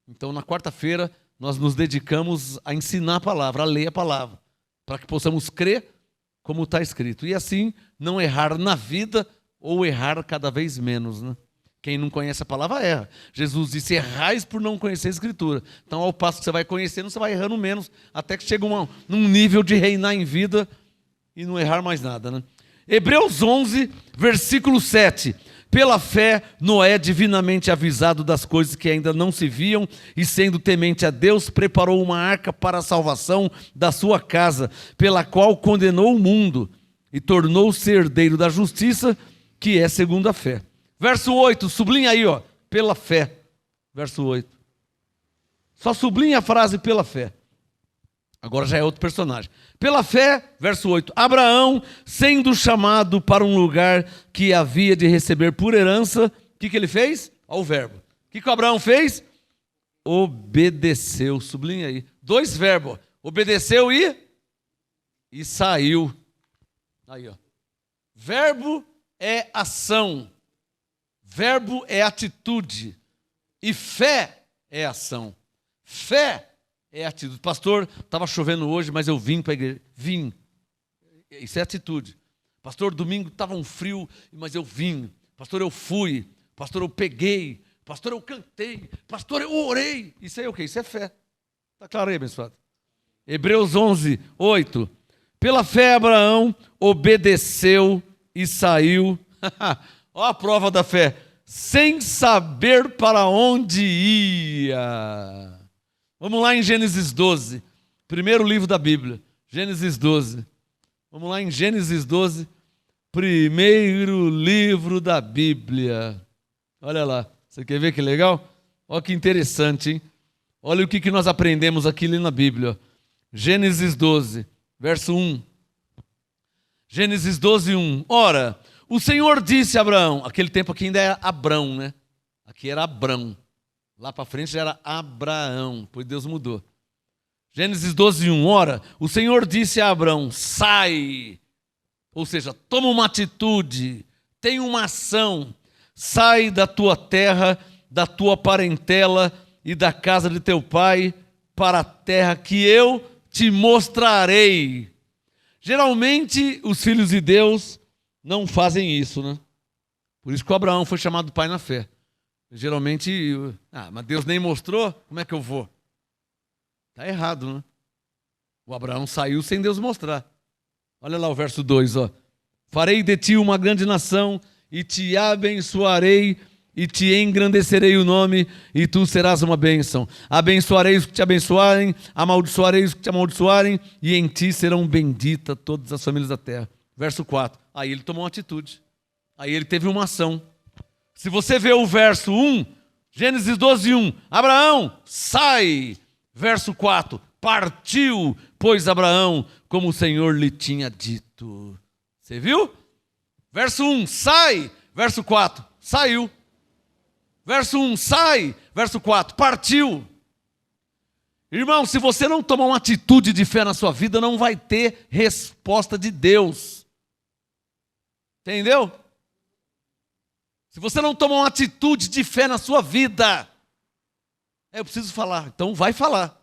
Então, na quarta-feira, nós nos dedicamos a ensinar a palavra, a ler a palavra, para que possamos crer como está escrito. E assim, não errar na vida ou errar cada vez menos, né? Quem não conhece a palavra erra. Jesus disse, errais por não conhecer a Escritura. Então, ao passo que você vai conhecendo, você vai errando menos, até que chega num nível de reinar em vida e não errar mais nada, né? Hebreus 11, versículo 7. Pela fé, Noé, divinamente avisado das coisas que ainda não se viam, e sendo temente a Deus, preparou uma arca para a salvação da sua casa, pela qual condenou o mundo e tornou-se herdeiro da justiça, que é segundo a fé. Verso 8, sublinha aí, ó, pela fé. Verso 8. Só sublinha a frase pela fé. Agora já é outro personagem. Pela fé, verso 8, Abraão, sendo chamado para um lugar que havia de receber por herança, o que ele fez? Olha o verbo. O que o Abraão fez? Obedeceu, sublinha aí. Dois verbos, obedeceu e saiu. Aí, ó. Verbo é ação. Verbo é atitude e fé é ação. Fé é atitude. Pastor, estava chovendo hoje, mas eu vim para a igreja. Vim. Isso é atitude. Pastor, domingo estava um frio, mas eu vim. Pastor, eu fui. Pastor, eu peguei. Pastor, eu cantei. Pastor, eu orei. Isso aí é o quê? Isso é fé. Está claro aí, abençoado? Hebreus 11, 8. Pela fé, Abraão obedeceu e saiu. Olha a prova da fé. Sem saber para onde ia. Vamos lá em Gênesis 12. Primeiro livro da Bíblia. Gênesis 12. Vamos lá em Gênesis 12. Primeiro livro da Bíblia. Olha lá. Você quer ver que legal? Olha que interessante, hein? Olha o que nós aprendemos aqui na Bíblia. Gênesis 12, verso 1. Gênesis 12, 1. Ora, o Senhor disse a Abraão, aquele tempo aqui ainda era Abrão, né? Aqui era Abrão. Lá para frente já era Abraão, pois Deus mudou. Gênesis 12, 1. Ora, o Senhor disse a Abrão, sai. Ou seja, toma uma atitude, tem uma ação. Sai da tua terra, da tua parentela e da casa de teu pai para a terra que eu te mostrarei. Geralmente, os filhos de Deus não fazem isso, né? Por isso que o Abraão foi chamado pai na fé. Geralmente, mas Deus nem mostrou, como é que eu vou? Está errado, né? O Abraão saiu sem Deus mostrar. Olha lá o verso 2, ó. Farei de ti uma grande nação, e te abençoarei, e te engrandecerei o nome, e tu serás uma bênção. Abençoarei os que te abençoarem, amaldiçoarei os que te amaldiçoarem, e em ti serão benditas todas as famílias da terra. Verso 4. Aí ele tomou uma atitude. Aí ele teve uma ação. Se você vê o verso 1, Gênesis 12, 1. Abraão, sai. Verso 4. Partiu, pois Abraão, como o Senhor lhe tinha dito. Você viu? Verso 1, sai. Verso 4, saiu. Verso 1, sai. Verso 4, partiu. Irmão, se você não tomar uma atitude de fé na sua vida, não vai ter resposta de Deus. Entendeu? Se você não tomar uma atitude de fé na sua vida, eu preciso falar, então vai falar.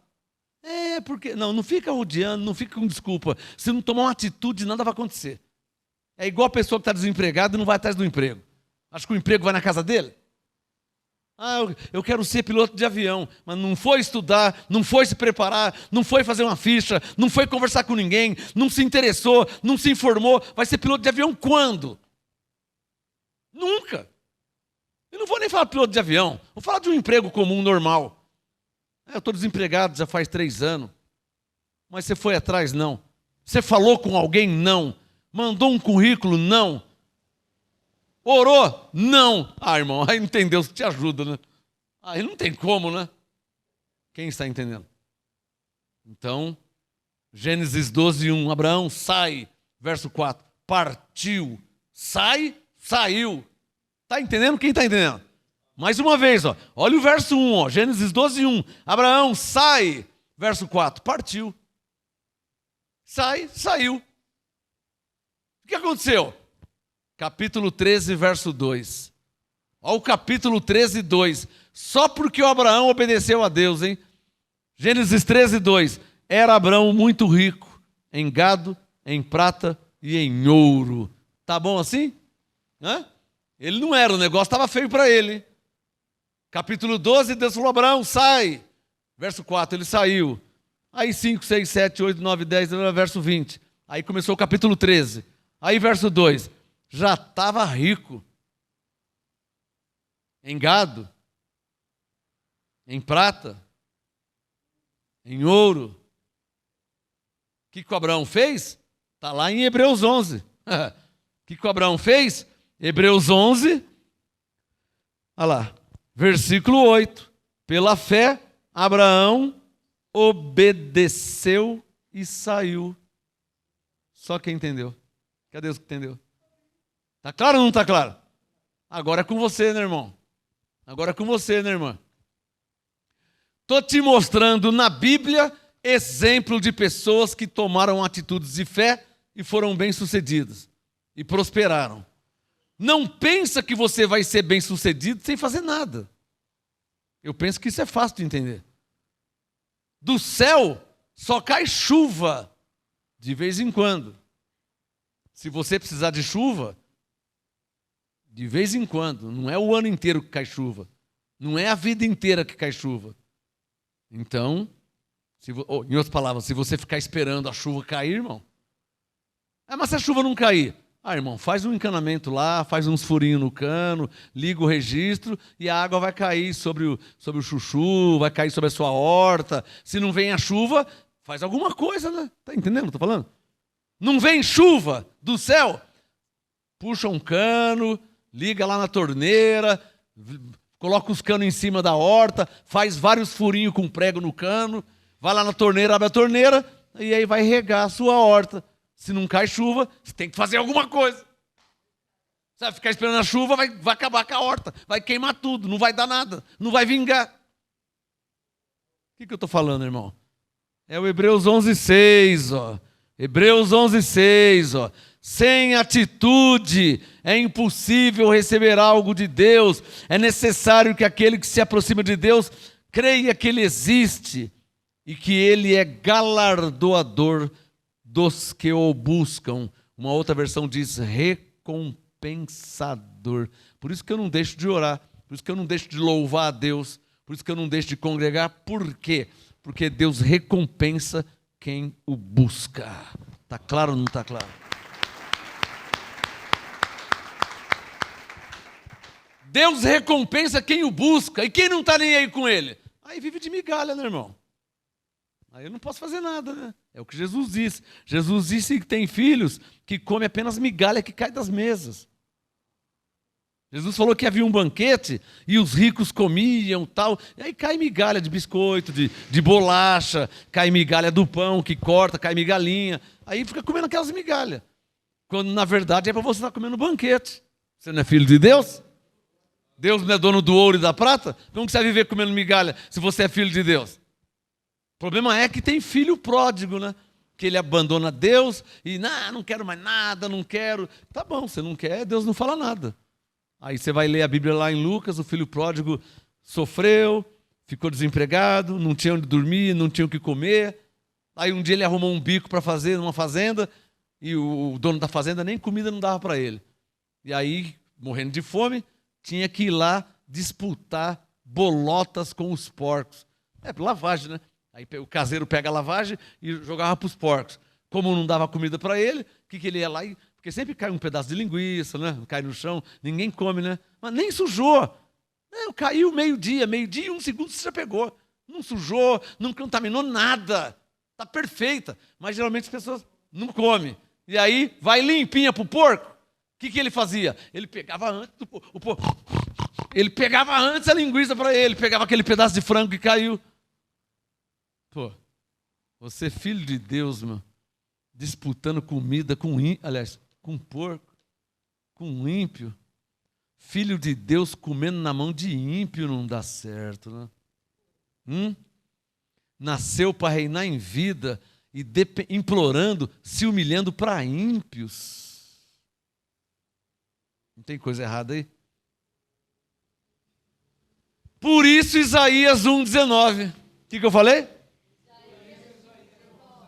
Porque não fica rodeando, não fica com desculpa. Se não tomar uma atitude, nada vai acontecer. É igual a pessoa que está desempregada e não vai atrás do emprego. Acha que o emprego vai na casa dele? Eu quero ser piloto de avião, mas não foi estudar, não foi se preparar, não foi fazer uma ficha, não foi conversar com ninguém, não se interessou, não se informou. Vai ser piloto de avião quando? Nunca. Eu não vou nem falar piloto de avião, vou falar de um emprego comum, normal. Eu estou desempregado já faz 3 anos. Mas você foi atrás? Não. Você falou com alguém? Não. Mandou um currículo? Não. Orou? Não. Irmão, aí não tem Deus que te ajuda, né? Aí não tem como, né? Quem está entendendo? Então, Gênesis 12, 1. Abraão, sai. Verso 4. Partiu. Sai, saiu. Está entendendo? Quem está entendendo? Mais uma vez, ó. Olha o verso 1, ó. Gênesis 12, 1. Abraão, sai. Verso 4. Partiu. Sai, saiu. O que aconteceu? Capítulo 13, verso 2. Olha o capítulo 13, 2. Só porque o Abraão obedeceu a Deus, hein? Gênesis 13, 2. Era Abraão muito rico em gado, em prata e em ouro. Tá bom assim? Hã? Ele não era, o negócio estava feio para ele. Capítulo 12, Deus falou: Abraão, sai. Verso 4, ele saiu. Aí 5, 6, 7, 8, 9, 10, verso 20. Aí começou o capítulo 13. Aí verso 2, já estava rico. Em gado, em prata, em ouro. O que o Abraão fez? Está lá em Hebreus 11. O que o Abraão fez? Hebreus 11, olha lá, versículo 8. Pela fé, Abraão obedeceu e saiu. Só quem entendeu. Cadê os que entendeu? Está claro ou não está claro? Agora é com você, né, irmão? Agora é com você, né, irmã? Estou te mostrando na Bíblia exemplo de pessoas que tomaram atitudes de fé e foram bem-sucedidas e prosperaram. Não pensa que você vai ser bem-sucedido sem fazer nada. Eu penso que isso é fácil de entender. Do céu só cai chuva de vez em quando. Se você precisar de chuva, de vez em quando, não é o ano inteiro que cai chuva, não é a vida inteira que cai chuva. Então, em outras palavras, se você ficar esperando a chuva cair, irmão, mas se a chuva não cair, irmão, faz um encanamento lá, faz uns furinhos no cano, liga o registro e a água vai cair sobre o chuchu, vai cair sobre a sua horta. Se não vem a chuva, faz alguma coisa, né? Tá entendendo o que eu tô falando? Não vem chuva do céu, puxa um cano, liga lá na torneira, coloca os canos em cima da horta, faz vários furinhos com prego no cano, vai lá na torneira, abre a torneira e aí vai regar a sua horta. Se não cai chuva, você tem que fazer alguma coisa. Você vai ficar esperando a chuva, vai acabar com a horta, vai queimar tudo, não vai dar nada, não vai vingar. O que eu estou falando, irmão? É o Hebreus 11:6, ó. Hebreus 11:6, ó. Sem atitude é impossível receber algo de Deus. É necessário que aquele que se aproxima de Deus creia que Ele existe e que Ele é galardoador dos que o buscam. Uma outra versão diz recompensador. Por isso que eu não deixo de orar. Por por isso que eu não deixo de louvar a Deus, por isso que eu não deixo de congregar. Por quê? Porque Deus recompensa quem o busca. Está claro ou não está claro? Deus recompensa quem o busca, e quem não está nem aí com ele? Aí vive de migalha, né, irmão? Aí eu não posso fazer nada, né? É o que Jesus disse. Jesus disse que tem filhos que comem apenas migalha que cai das mesas. Jesus falou que havia um banquete e os ricos comiam tal, e aí cai migalha de biscoito, de bolacha, cai migalha do pão que corta, cai migalhinha, aí fica comendo aquelas migalhas. Quando na verdade é para você estar comendo banquete. Você não é filho de Deus? Deus não é dono do ouro e da prata? Como que você vai viver comendo migalha se você é filho de Deus? O problema é que tem filho pródigo, né? Que ele abandona Deus e não quero mais nada, não quero. Tá bom, você não quer, Deus não fala nada. Aí você vai ler a Bíblia lá em Lucas, o filho pródigo sofreu, ficou desempregado, não tinha onde dormir, não tinha o que comer. Aí um dia ele arrumou um bico para fazer numa fazenda e o dono da fazenda nem comida não dava para ele. E aí, morrendo de fome, tinha que ir lá disputar bolotas com os porcos. É lavagem, né? Aí o caseiro pega a lavagem e jogava para os porcos. Como não dava comida para ele, o que ele ia lá? Porque sempre cai um pedaço de linguiça, né? Cai no chão, ninguém come, né? Mas nem sujou. Não, caiu meio-dia e 1 segundo você já pegou. Não sujou, não contaminou nada. Está perfeita. Mas geralmente as pessoas não comem. E aí vai limpinha para o porco. O que ele fazia? Ele pegava antes o porco. Ele pegava antes a linguiça para ele, pegava aquele pedaço de frango que caiu. Pô, você é filho de Deus, meu, disputando comida com porco, com ímpio. Filho de Deus comendo na mão de ímpio não dá certo, né? Nasceu para reinar em vida e implorando, se humilhando para ímpios. Não tem coisa errada aí? Por isso Isaías 1,19. O que eu falei?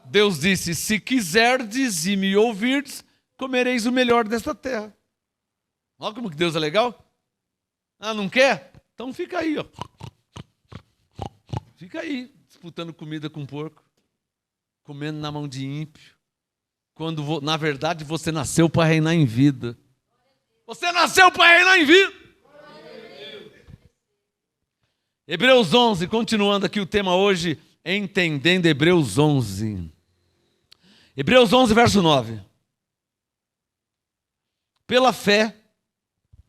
Deus disse, se quiserdes e me ouvirdes, comereis o melhor desta terra. Olha como que Deus é legal. Não quer? Então fica aí, ó. Fica aí, disputando comida com porco, comendo na mão de ímpio, quando na verdade você nasceu para reinar em vida. Você nasceu para reinar em vida. Hebreus 11, continuando aqui o tema hoje, entendendo Hebreus 11. Hebreus 11, verso 9. Pela fé,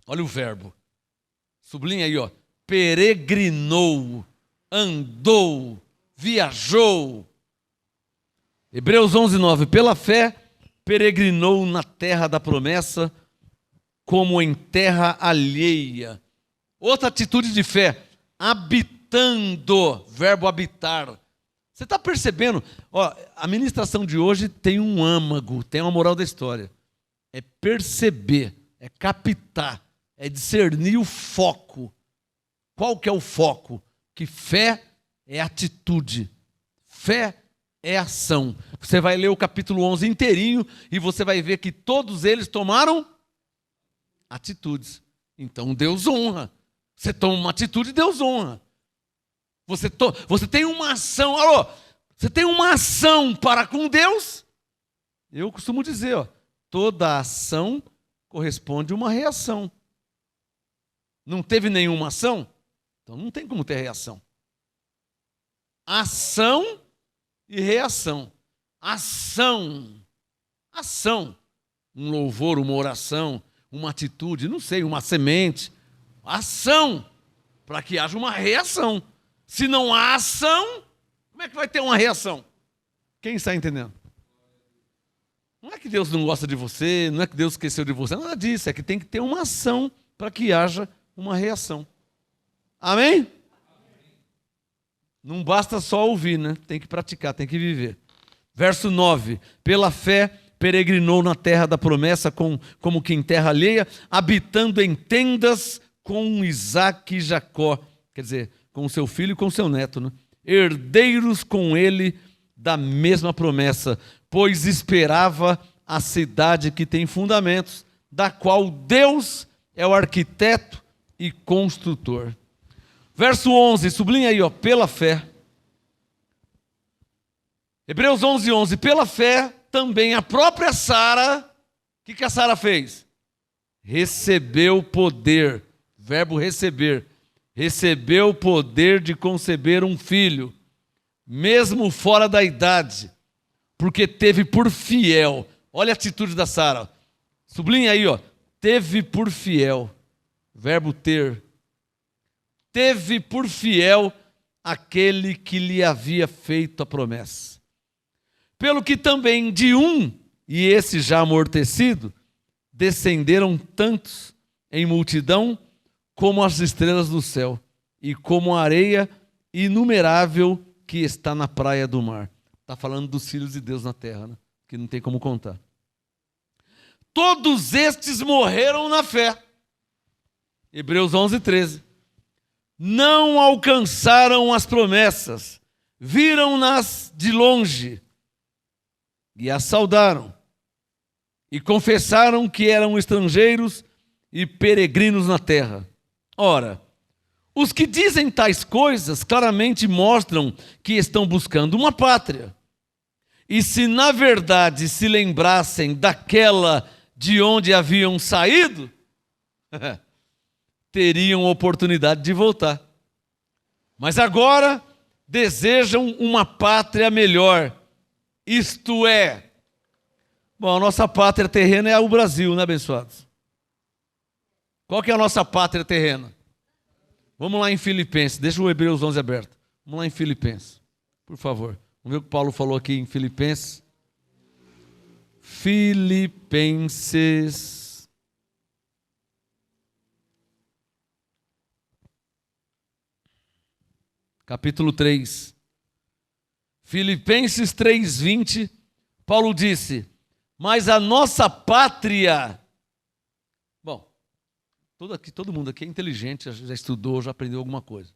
olha o verbo, sublinha aí, ó, peregrinou, andou, viajou. Hebreus 11, 9. Pela fé, peregrinou na terra da promessa, como em terra alheia. Outra atitude de fé, habitando, verbo habitar. Você está percebendo? Ó, a ministração de hoje tem um âmago, tem uma moral da história. É perceber, é captar, é discernir o foco. Qual que é o foco? Que fé é atitude, fé é ação. Você vai ler o capítulo 11 inteirinho e você vai ver que todos eles tomaram atitudes. Então Deus honra. Você toma uma atitude, Deus honra. Você tem uma ação, você tem uma ação para com Deus. Eu costumo dizer, toda ação corresponde a uma reação. Não teve nenhuma ação? Então não tem como ter reação. Ação e reação. Ação. Um louvor, uma oração, uma atitude, não sei, uma semente. Ação, para que haja uma reação. Se não há ação, como é que vai ter uma reação? Quem está entendendo? Não é que Deus não gosta de você, não é que Deus esqueceu de você, nada disso, é que tem que ter uma ação para que haja uma reação. Amém? Não basta só ouvir, né? Tem que praticar, tem que viver. Verso 9. Pela fé peregrinou na terra da promessa como que em terra alheia, habitando em tendas com Isaque e Jacó. Quer dizer, com o seu filho e com o seu neto, né? Herdeiros com ele da mesma promessa, pois esperava a cidade que tem fundamentos, da qual Deus é o arquiteto e construtor. Verso 11, sublinha aí, pela fé. Hebreus 11, pela fé também a própria Sara, o que a Sara fez? Recebeu poder, verbo receber, recebeu o poder de conceber um filho, mesmo fora da idade, porque teve por fiel, olha a atitude da Sara, sublinha aí, teve por fiel, verbo ter, teve por fiel aquele que lhe havia feito a promessa. Pelo que também de um, e esse já amortecido, descenderam tantos em multidão como as estrelas do céu, e como a areia inumerável que está na praia do mar. Está falando dos filhos de Deus na terra, né? Que não tem como contar. Todos estes morreram na fé. Hebreus 11:13. Não alcançaram as promessas, viram-nas de longe e as saudaram, e confessaram que eram estrangeiros e peregrinos na terra. Ora, os que dizem tais coisas claramente mostram que estão buscando uma pátria. E se na verdade se lembrassem daquela de onde haviam saído, teriam oportunidade de voltar. Mas agora desejam uma pátria melhor. Isto é, bom, a nossa pátria terrena é o Brasil, né, abençoados? Qual que é a nossa pátria terrena? Vamos lá em Filipenses, deixa o Hebreus 11 aberto. Vamos lá em Filipenses, por favor. Vamos ver o que Paulo falou aqui em Filipenses. Filipenses. Capítulo 3. Filipenses 3:20, Paulo disse, mas a nossa pátria... Bom, todo mundo aqui é inteligente, já estudou, já aprendeu alguma coisa.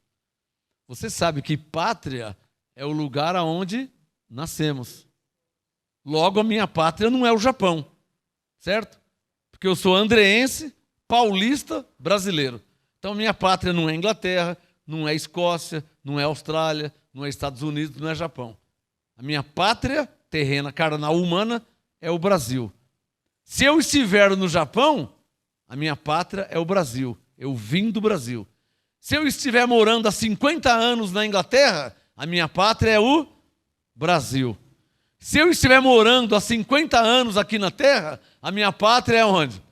Você sabe que pátria é o lugar aonde nascemos. Logo, a minha pátria não é o Japão, certo? Porque eu sou andreense, paulista, brasileiro. Então, minha pátria não é Inglaterra, não é Escócia, não é Austrália, não é Estados Unidos, não é Japão. A minha pátria terrena, carnal, humana, é o Brasil. Se eu estiver no Japão, a minha pátria é o Brasil. Eu vim do Brasil. Se eu estiver morando há 50 anos na Inglaterra, a minha pátria é o Brasil. Se eu estiver morando há 50 anos aqui na terra, a minha pátria é onde?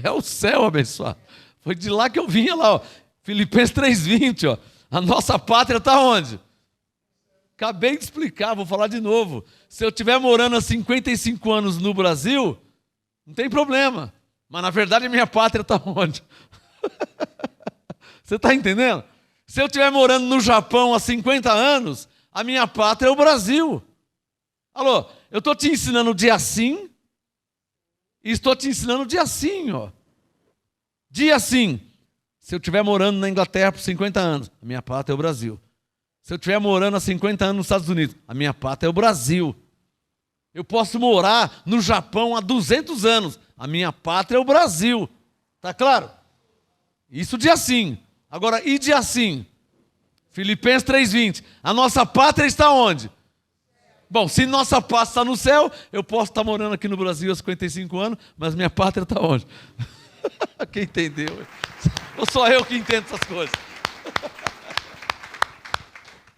É o céu, abençoado. Foi de lá que eu vinha lá, Filipenses 3:20, A nossa pátria está onde? Acabei de explicar, vou falar de novo. Se eu estiver morando há 55 anos no Brasil, não tem problema. Mas na verdade a minha pátria está onde? Você está entendendo? Se eu estiver morando no Japão há 50 anos, a minha pátria é o Brasil. Alô, eu estou te ensinando dia sim e estou te ensinando dia sim, Dia sim. Se eu estiver morando na Inglaterra por 50 anos, a minha pátria é o Brasil. Se eu estiver morando há 50 anos nos Estados Unidos, a minha pátria é o Brasil. Eu posso morar no Japão há 200 anos, a minha pátria é o Brasil. Tá claro? Isso dia sim. Agora, e dia sim? Filipenses 3:20. A nossa pátria está onde? Bom, se nossa pátria está no céu, eu posso estar morando aqui no Brasil há 55 anos, mas minha pátria está onde? Quem entendeu? Ou só eu que entendo essas coisas?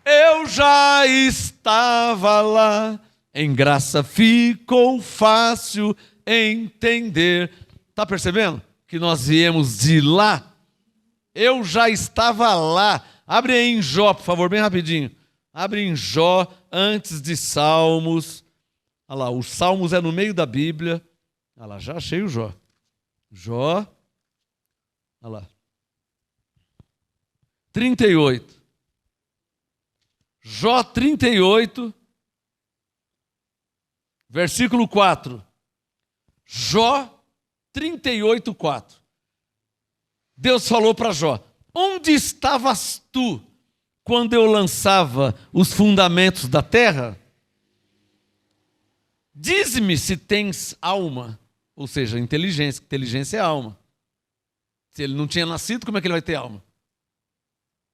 Eu já estava lá, em graça ficou fácil entender. Está percebendo? Que nós viemos de lá. Eu já estava lá. Abre aí em Jó, por favor, bem rapidinho. Abre em Jó, antes de Salmos. Olha lá, os Salmos é no meio da Bíblia. Olha lá, já achei o Jó. Jó, olha lá. 38. Jó 38, versículo 4. Jó 38, 4. Deus falou para Jó, onde estavas tu quando eu lançava os fundamentos da terra? Dize-me se tens alma, ou seja, inteligência. Inteligência é alma. Se ele não tinha nascido, como é que ele vai ter alma?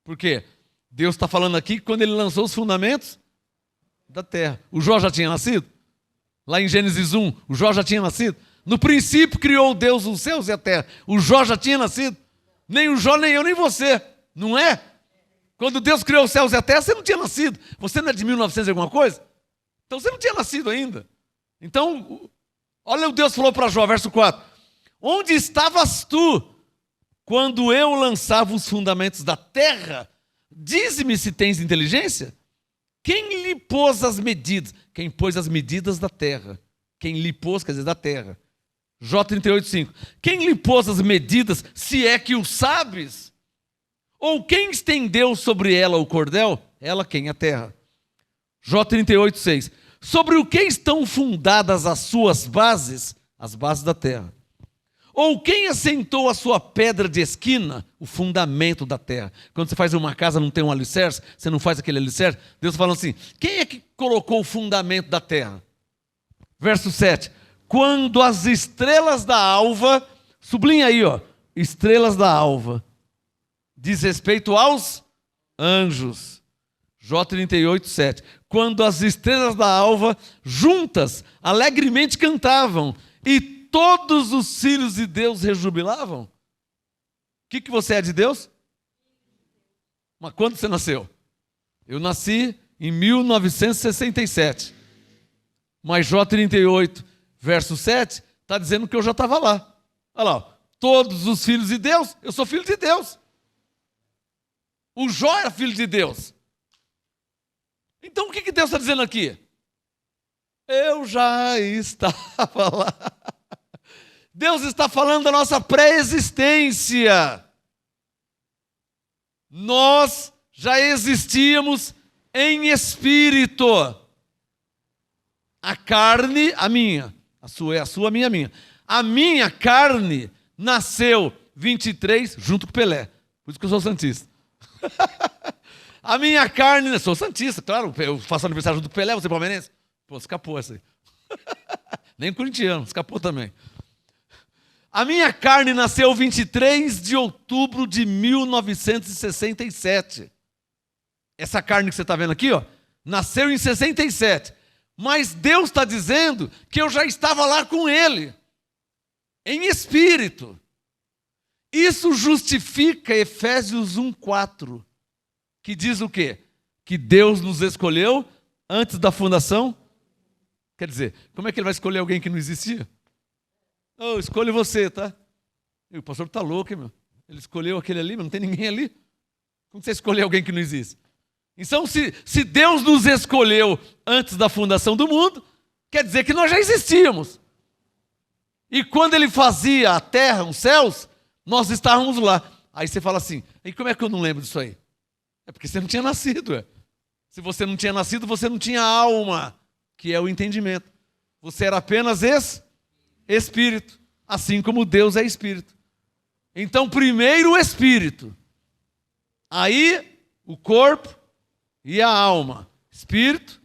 Por quê? Deus está falando aqui que quando ele lançou os fundamentos da terra. O Jó já tinha nascido? Lá em Gênesis 1, o Jó já tinha nascido? No princípio criou Deus os céus e a terra. O Jó já tinha nascido? Nem o Jó, nem eu, nem você. Não é? Quando Deus criou os céus e a terra, você não tinha nascido. Você não é de 1900 e alguma coisa? Então você não tinha nascido ainda. Então, olha o Deus falou para Jó, verso 4. Onde estavas tu quando eu lançava os fundamentos da terra? Dize-me se tens inteligência. Quem lhe pôs as medidas? Quem pôs as medidas da terra. Quem lhe pôs, quer dizer, da terra. Jó 38:5. Quem lhe pôs as medidas, se é que o sabes? Ou quem estendeu sobre ela o cordel? Ela quem? A terra. Jó 38:6. Sobre o que estão fundadas as suas bases? As bases da terra. Ou quem assentou a sua pedra de esquina? O fundamento da terra. Quando você faz uma casa, não tem um alicerce, você não faz aquele alicerce, Deus falando assim, quem é que colocou o fundamento da terra? Verso 7. Quando as estrelas da alva, sublinha aí, ó, estrelas da alva, diz respeito aos anjos. Jó 38:7. Quando as estrelas da alva, juntas, alegremente cantavam, e todos os filhos de Deus rejubilavam. O que você é de Deus? Mas quando você nasceu? Eu nasci em 1967. Mas Jó 38, verso 7, está dizendo que eu já estava lá. Olha lá, ó. Todos os filhos de Deus, eu sou filho de Deus. O Jó era filho de Deus. Então o que Deus está dizendo aqui? Eu já estava lá. Deus está falando da nossa pré-existência. Nós já existíamos em espírito. A carne, a minha, a sua é a sua, a minha. A minha carne nasceu 23 junto com Pelé. Por isso que eu sou santista. A minha carne, sou santista, claro, eu faço aniversário junto com Pelé, você é palmeirense? Pô, escapou essa aí. Nem corintiano, escapou também. A minha carne nasceu 23 de outubro de 1967. Essa carne que você está vendo aqui, ó, nasceu em 67. Mas Deus está dizendo que eu já estava lá com Ele, em espírito. Isso justifica Efésios 1:4, que diz o quê? Que Deus nos escolheu antes da fundação. Quer dizer, como é que Ele vai escolher alguém que não existia? Oh, escolhe você, tá? E o pastor está louco, hein, meu? Ele escolheu aquele ali, mas não tem ninguém ali. Como você escolher alguém que não existe? Então, se Deus nos escolheu antes da fundação do mundo, quer dizer que nós já existíamos. E quando Ele fazia a terra, os céus, nós estávamos lá. Aí você fala assim, e como é que eu não lembro disso aí? É porque você não tinha nascido. É. Se você não tinha nascido, você não tinha alma, que é o entendimento. Você era apenas espírito, assim como Deus é espírito. Então, primeiro o espírito, aí o corpo e a alma. Espírito,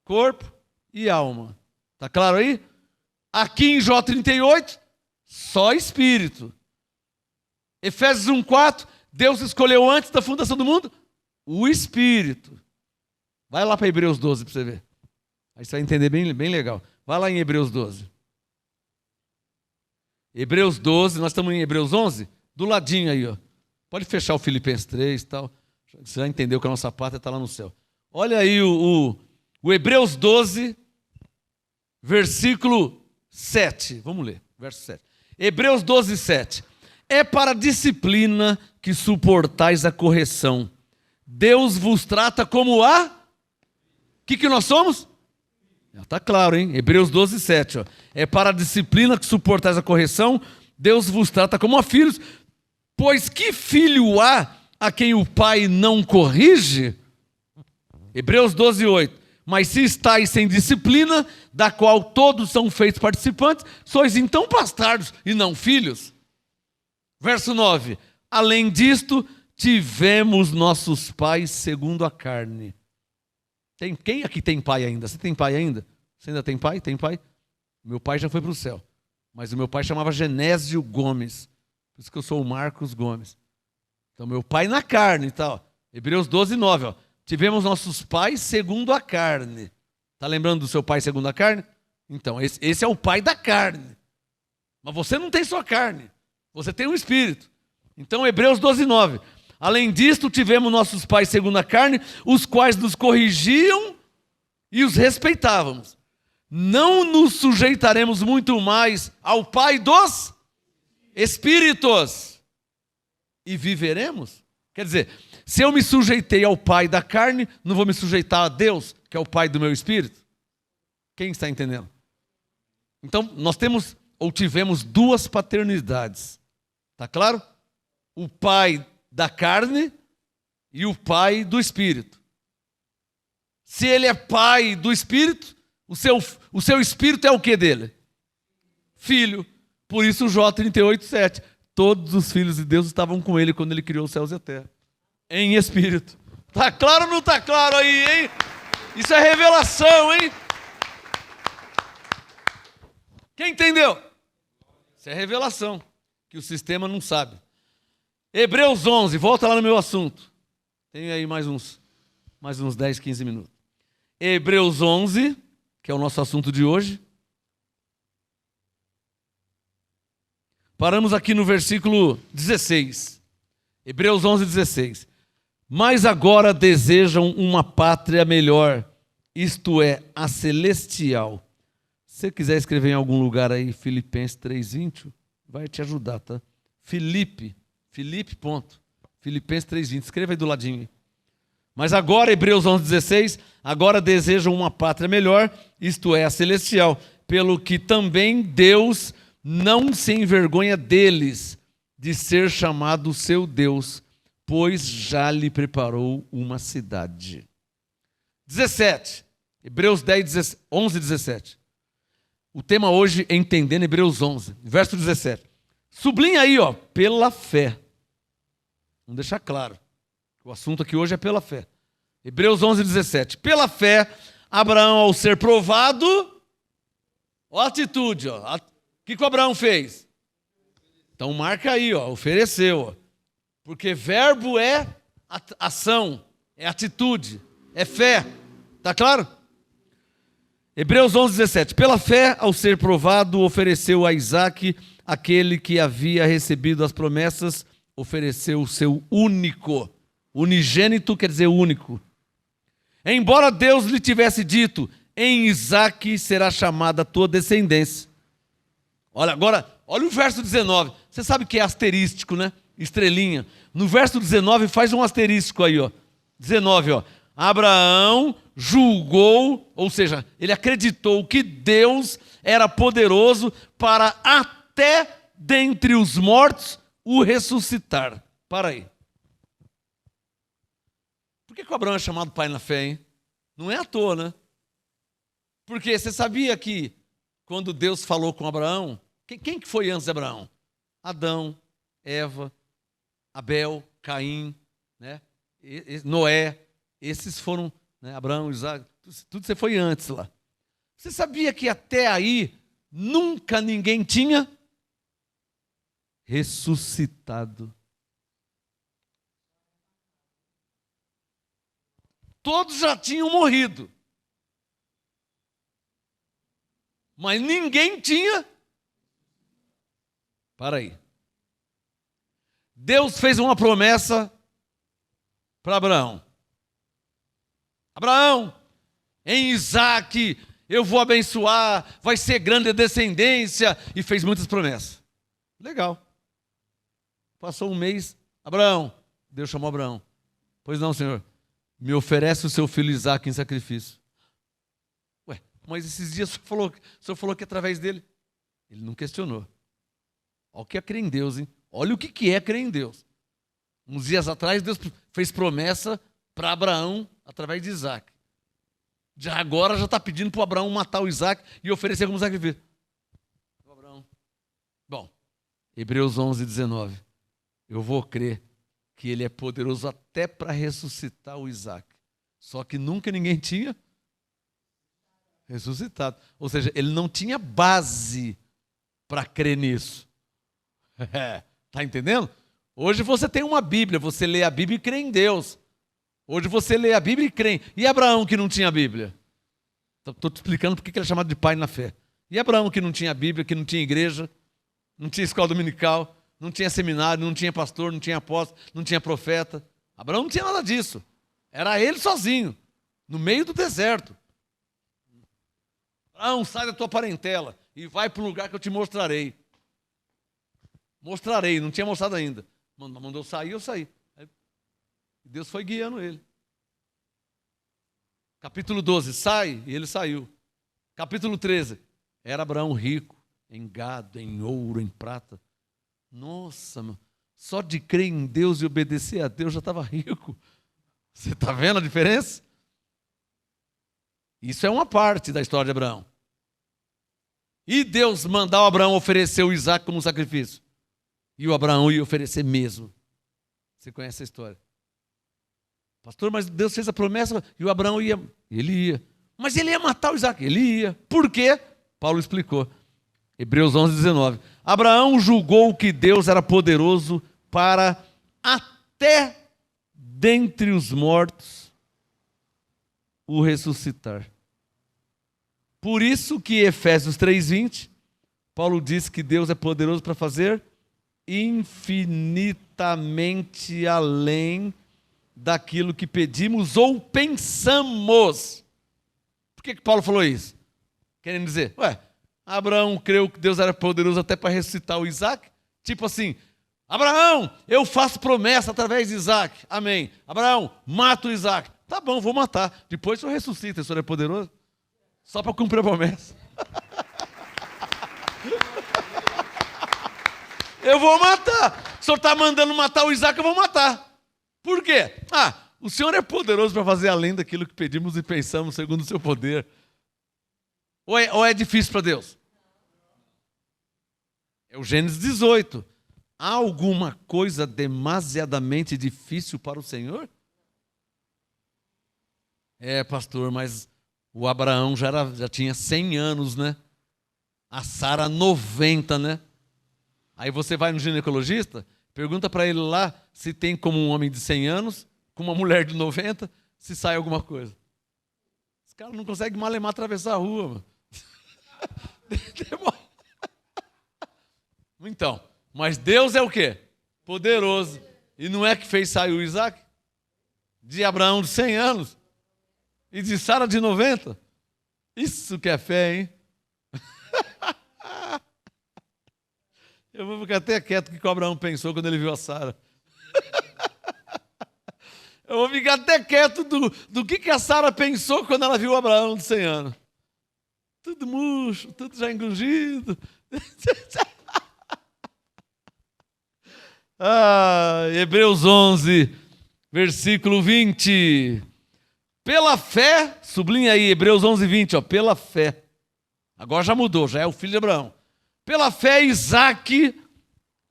corpo e alma. Está claro aí? Aqui em Jó 38, só espírito. Efésios 1:4, Deus escolheu antes da fundação do mundo o espírito. Vai lá para Hebreus 12 para você ver. Aí você vai entender bem, bem legal. Vai lá em Hebreus 12. Hebreus 12, nós estamos em Hebreus 11, do ladinho aí, ó. Pode fechar o Filipenses 3 e tal. Você já entendeu que a nossa pátria está lá no céu. Olha aí o Hebreus 12, versículo 7. Vamos ler, verso 7. Hebreus 12, 7. É para a disciplina que suportais a correção. Deus vos trata como a... O que nós somos? Está claro, hein? Hebreus 12, 7. Ó. É para a disciplina que suportais a correção. Deus vos trata como a filhos. Pois que filho há a quem o pai não corrige? Hebreus 12, 8. Mas se estáis sem disciplina, da qual todos são feitos participantes, sois então bastardos e não filhos. Verso 9. Além disto, tivemos nossos pais segundo a carne. Quem aqui tem pai ainda? Você tem pai ainda? Você ainda tem pai? Tem pai? Meu pai já foi para o céu. Mas o meu pai chamava Genésio Gomes. Por isso que eu sou o Marcos Gomes. Então, meu pai na carne e tal. Hebreus 12, 9. Ó. Tivemos nossos pais segundo a carne. Está lembrando do seu pai segundo a carne? Então, esse é o pai da carne. Mas você não tem só carne. Você tem um espírito. Então, Hebreus 12, 9. Além disto, tivemos nossos pais segundo a carne, os quais nos corrigiam e os respeitávamos. Não nos sujeitaremos muito mais ao Pai dos Espíritos e viveremos? Quer dizer, se eu me sujeitei ao Pai da carne, não vou me sujeitar a Deus, que é o Pai do meu espírito? Quem está entendendo? Então, nós temos ou tivemos duas paternidades. Está claro? O Pai da carne e o Pai do espírito. Se ele é Pai do espírito, o seu espírito é o que dele? Filho. Por isso Jó 38:7. Todos os filhos de Deus estavam com ele quando ele criou os céus e a terra. Em espírito. Está claro ou não está claro aí, hein? Isso é revelação, hein? Quem entendeu? Isso é revelação, que o sistema não sabe. Hebreus 11, volta lá no meu assunto. Tem aí mais uns 10, 15 minutos. Hebreus 11, que é o nosso assunto de hoje. Paramos aqui no versículo 16. Hebreus 11, 16. Mas agora desejam uma pátria melhor, isto é, a celestial. Se você quiser escrever em algum lugar aí, Filipenses 3:20, vai te ajudar, tá? Filipenses 3:20, escreva aí do ladinho. Mas agora, Hebreus 11:16, agora desejam uma pátria melhor, isto é, a celestial, pelo que também Deus não se envergonha deles, de ser chamado seu Deus, pois já lhe preparou uma cidade. 17, Hebreus 11, 17. O tema hoje é entendendo Hebreus 11, verso 17. Sublinha aí, ó, pela fé. Vamos deixar claro. O assunto aqui hoje é pela fé. Hebreus 11, 17. Pela fé, Abraão, ao ser provado, ó a atitude, ó. O que o Abraão fez? Então marca aí, ó, ofereceu. Ó. Porque verbo é ação, é atitude, é fé. Tá claro? Hebreus 11, 17. Pela fé, ao ser provado, ofereceu a Isaque, aquele que havia recebido as promessas, ofereceu o seu único. Unigênito quer dizer único. Embora Deus lhe tivesse dito, em Isaque será chamada a tua descendência. Olha, agora, olha o verso 19. Você sabe que é asterístico, né? Estrelinha. No verso 19 faz um asterístico aí, ó. 19, ó. Abraão julgou, ou seja, ele acreditou que Deus era poderoso para até dentre os mortos o ressuscitar. Para aí. Por que o Abraão é chamado pai na fé, hein? Não é à toa, né? Porque você sabia que quando Deus falou com Abraão, quem que foi antes de Abraão? Adão, Eva, Abel, Caim, né? Noé, esses foram, né? Abraão, Isaac, tudo você foi antes lá. Você sabia que até aí nunca ninguém tinha ressuscitado? Todos já tinham morrido. Mas ninguém tinha. Para aí. Deus fez uma promessa para Abraão. Abraão, em Isaque eu vou abençoar, vai ser grande a descendência, e fez muitas promessas. Legal. Passou um mês, Abraão, Deus chamou Abraão. Pois não, Senhor, me oferece o seu filho Isaque em sacrifício. Ué, mas esses dias o Senhor falou que através dele. Ele não questionou. Olha o que é crer em Deus, hein? Olha o que é crer em Deus. Uns dias atrás, Deus fez promessa para Abraão através de Isaque. Agora já está pedindo para o Abraão matar o Isaque e oferecer como sacrifício. Abraão. Bom, Hebreus 11, 19. Eu vou crer que ele é poderoso até para ressuscitar o Isaque. Só que nunca ninguém tinha ressuscitado. Ou seja, ele não tinha base para crer nisso. Está entendendo? Hoje você tem uma Bíblia, você lê a Bíblia e crê em Deus. Hoje você lê a Bíblia e crê. E Abraão que não tinha Bíblia? Estou te explicando porque ele é chamado de pai na fé. E Abraão que não tinha Bíblia, que não tinha igreja, não tinha escola dominical, não tinha seminário, não tinha pastor, não tinha apóstolo, não tinha profeta. Abraão não tinha nada disso. Era ele sozinho, no meio do deserto. Abraão, sai da tua parentela e vai para um lugar que eu te mostrarei. Mostrarei, não tinha mostrado ainda. Mandou sair, eu saí. Deus foi guiando ele. Capítulo 12, sai, e ele saiu. Capítulo 13, era Abraão rico, em gado, em ouro, em prata. Nossa, mano, só de crer em Deus e obedecer a Deus já estava rico. Você está vendo a diferença? Isso é uma parte da história de Abraão. E Deus mandou Abraão oferecer o Isaac como sacrifício. E o Abraão ia oferecer mesmo. Você conhece a história. Pastor, mas Deus fez a promessa e o Abraão ia. Ele ia. Mas ele ia matar o Isaac. Ele ia. Por quê? Paulo explicou. Hebreus 11, 19. Abraão julgou que Deus era poderoso para até dentre os mortos o ressuscitar. Por isso que Efésios 3:20, Paulo diz que Deus é poderoso para fazer infinitamente além daquilo que pedimos ou pensamos. Por que Paulo falou isso? Querendo dizer, Abraão creu que Deus era poderoso até para ressuscitar o Isaac? Tipo assim, Abraão, eu faço promessa através de Isaac. Amém. Abraão, mata o Isaac. Tá bom, vou matar. Depois o senhor ressuscita, o senhor é poderoso? Só para cumprir a promessa. Eu vou matar. O senhor está mandando matar o Isaac, eu vou matar. Por quê? O senhor é poderoso para fazer além daquilo que pedimos e pensamos segundo o seu poder. Ou é difícil para Deus? É o Gênesis 18. Há alguma coisa demasiadamente difícil para o Senhor? Pastor, mas o Abraão já tinha 100 anos, né? A Sara 90, né? Aí você vai no ginecologista, pergunta para ele lá se tem como um homem de 100 anos, com uma mulher de 90, se sai alguma coisa. Os caras não conseguem malemar atravessar a rua, mano. Então, mas Deus é o quê? Poderoso. E não é que fez sair o Isaac? De Abraão de 100 anos? E de Sara de 90? Isso que é fé, hein? Eu vou ficar até quieto o que o Abraão pensou quando ele viu a Sara. Eu vou ficar até quieto do que a Sara pensou quando ela viu o Abraão de 100 anos. Tudo murcho, tudo já enrugido. Hebreus 11, versículo 20. Pela fé, sublinha aí, Hebreus 11, 20, pela fé. Agora já mudou, já é o filho de Abraão. Pela fé, Isaac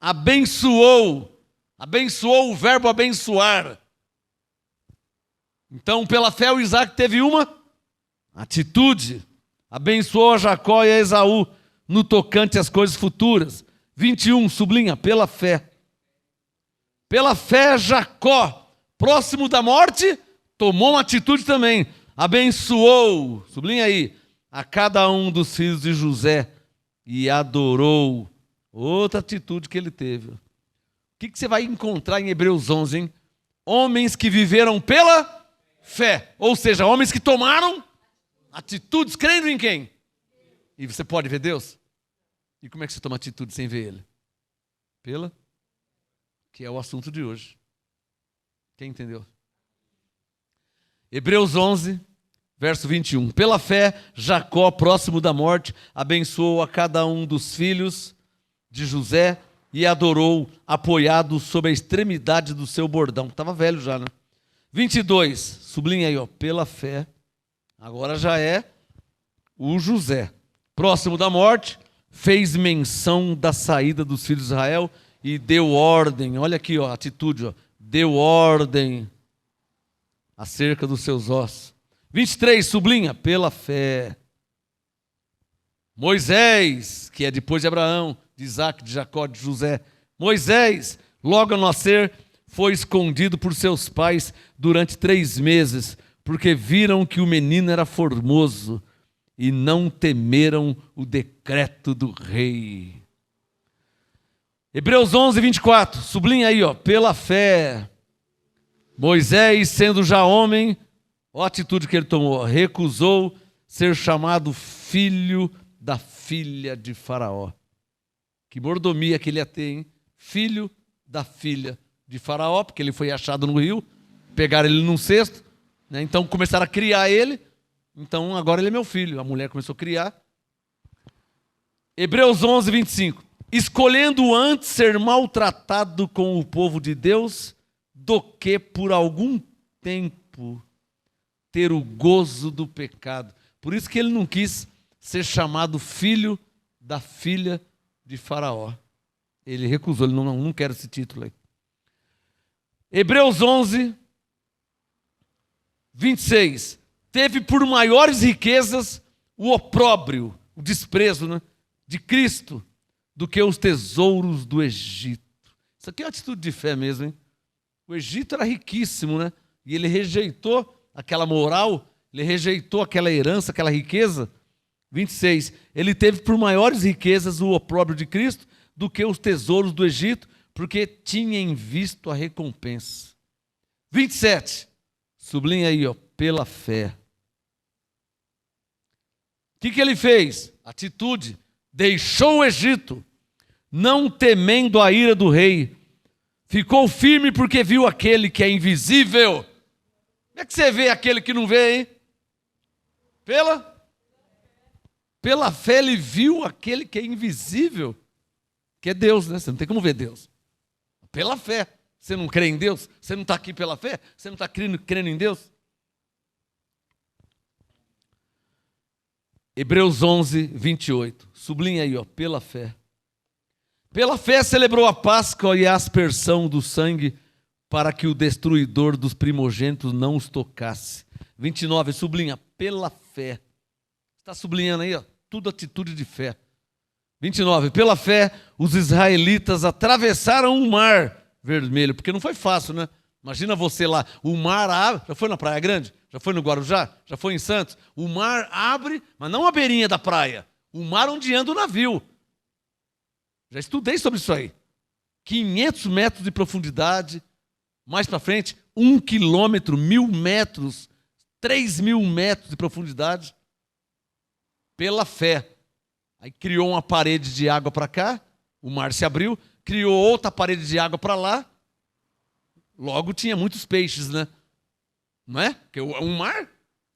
abençoou o verbo abençoar. Então, pela fé, o Isaac teve uma atitude. Abençoou a Jacó e a Esaú no tocante às coisas futuras. 21, sublinha, pela fé. Pela fé, Jacó, próximo da morte, tomou uma atitude também. Abençoou, sublinha aí, a cada um dos filhos de José e adorou. Outra atitude que ele teve. O que você vai encontrar em Hebreus 11, hein? Homens que viveram pela fé. Ou seja, homens que tomaram atitudes crendo em quem? E você pode ver Deus? E como é que você toma atitude sem ver Ele? Pela? Que é o assunto de hoje. Quem entendeu? Hebreus 11, verso 21. Pela fé, Jacó, próximo da morte, abençoou a cada um dos filhos de José e adorou, apoiado sob a extremidade do seu bordão. Estava velho já, né? 22, sublinha aí, pela fé. Agora já é o José. Próximo da morte, fez menção da saída dos filhos de Israel e deu ordem. Olha aqui, a atitude, deu ordem acerca dos seus ossos. 23, sublinha, pela fé. Moisés, que é depois de Abraão, de Isaac, de Jacó, de José, Moisés, logo ao nascer, foi escondido por seus pais durante 3 meses, porque viram que o menino era formoso e não temeram o decreto do rei. Hebreus 11, 24, sublinha aí, pela fé. Moisés, sendo já homem, olha a atitude que ele tomou, recusou ser chamado filho da filha de Faraó. Que mordomia que ele ia ter, hein? Filho da filha de Faraó, porque ele foi achado no rio, pegaram ele num cesto, né? Então começaram a criar ele, então agora ele é meu filho. A mulher começou a criar. Hebreus 11, 25. Escolhendo antes ser maltratado com o povo de Deus, do que por algum tempo ter o gozo do pecado. Por isso que ele não quis ser chamado filho da filha de Faraó. Ele recusou, ele não quer esse título aí. Hebreus 11, 26. Teve por maiores riquezas o opróbrio, o desprezo, né, de Cristo, do que os tesouros do Egito. Isso aqui é uma atitude de fé mesmo, hein? O Egito era riquíssimo, né? E ele rejeitou aquela moral, ele rejeitou aquela herança, aquela riqueza. 26. Ele teve por maiores riquezas o opróbrio de Cristo do que os tesouros do Egito, porque tinha em visto a recompensa. 27. Sublinha aí, pela fé. O que ele fez? Atitude. Deixou o Egito, não temendo a ira do rei. Ficou firme porque viu aquele que é invisível. Como é que você vê aquele que não vê, hein? Pela fé ele viu aquele que é invisível, que é Deus, né? Você não tem como ver Deus. Pela fé. Você não crê em Deus? Você não está aqui pela fé? Você não está crendo em Deus? Hebreus 11, 28. Sublinha aí, pela fé. Pela fé celebrou a Páscoa e a aspersão do sangue para que o destruidor dos primogênitos não os tocasse. 29, sublinha, pela fé. Está sublinhando aí, tudo atitude de fé. 29, pela fé os israelitas atravessaram o mar vermelho, porque não foi fácil, né? Imagina você lá, o mar abre, já foi na Praia Grande? Já foi no Guarujá? Já foi em Santos? O mar abre, mas não a beirinha da praia, o mar onde anda o navio. Já estudei sobre isso aí. 500 metros de profundidade, mais para frente, 1 quilômetro, 1.000 metros, 3.000 metros de profundidade, pela fé. Aí criou uma parede de água para cá, o mar se abriu, criou outra parede de água para lá, logo tinha muitos peixes, né? Não é? Porque é um mar,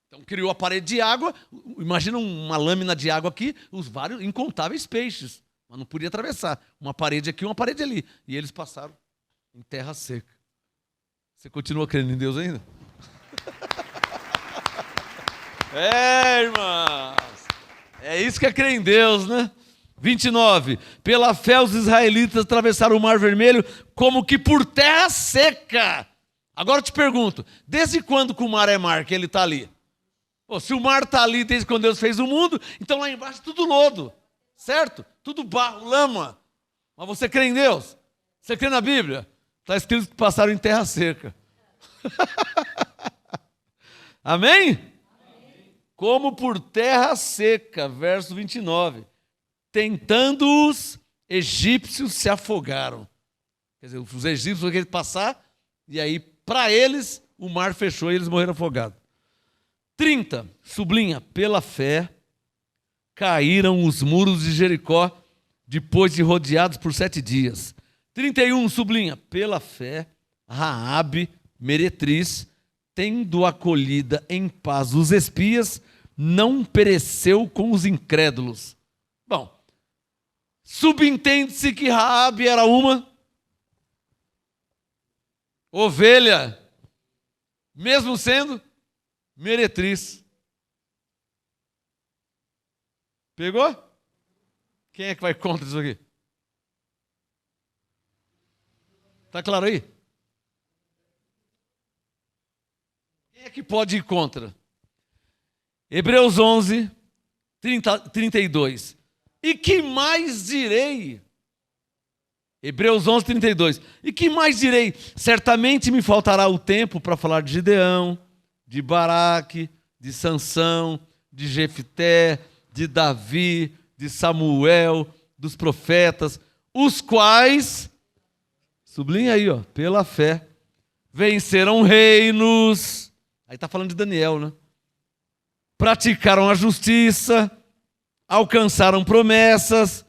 então criou a parede de água, imagina uma lâmina de água aqui, os vários incontáveis peixes, mas não podia atravessar, uma parede aqui, uma parede ali, e eles passaram em terra seca. Você continua crendo em Deus ainda? Irmãs, é isso que é crer em Deus, né? 29. Pela fé os israelitas atravessaram o Mar Vermelho como que por terra seca. Agora eu te pergunto, desde quando que o mar é mar, que ele está ali? Pô, se o mar está ali desde quando Deus fez o mundo, então lá embaixo é tudo lodo, certo? Tudo barro, lama. Mas você crê em Deus? Você crê na Bíblia? Está escrito que passaram em terra seca. Amém? Como por terra seca, verso 29. Tentando os egípcios se afogaram. Quer dizer, os egípcios queriam passar, e aí, para eles, o mar fechou e eles morreram afogados. 30, sublinha, pela fé, caíram os muros de Jericó, depois de rodeados por 7 dias. 31, sublinha, pela fé, Raabe, meretriz, tendo acolhida em paz os espias, não pereceu com os incrédulos. Bom, subentende-se que Raabe era uma ovelha, mesmo sendo meretriz. Pegou? Quem é que vai contra isso aqui? Está claro aí? Quem é que pode ir contra? Hebreus 11, 32. E que mais direi? Hebreus 11, 32. E que mais direi? Certamente me faltará o tempo para falar de Gideão, de Baraque, de Sansão, de Jefté, de Davi, de Samuel, dos profetas, os quais, sublinha aí, pela fé, venceram reinos. Aí está falando de Daniel, né? Praticaram a justiça, alcançaram promessas.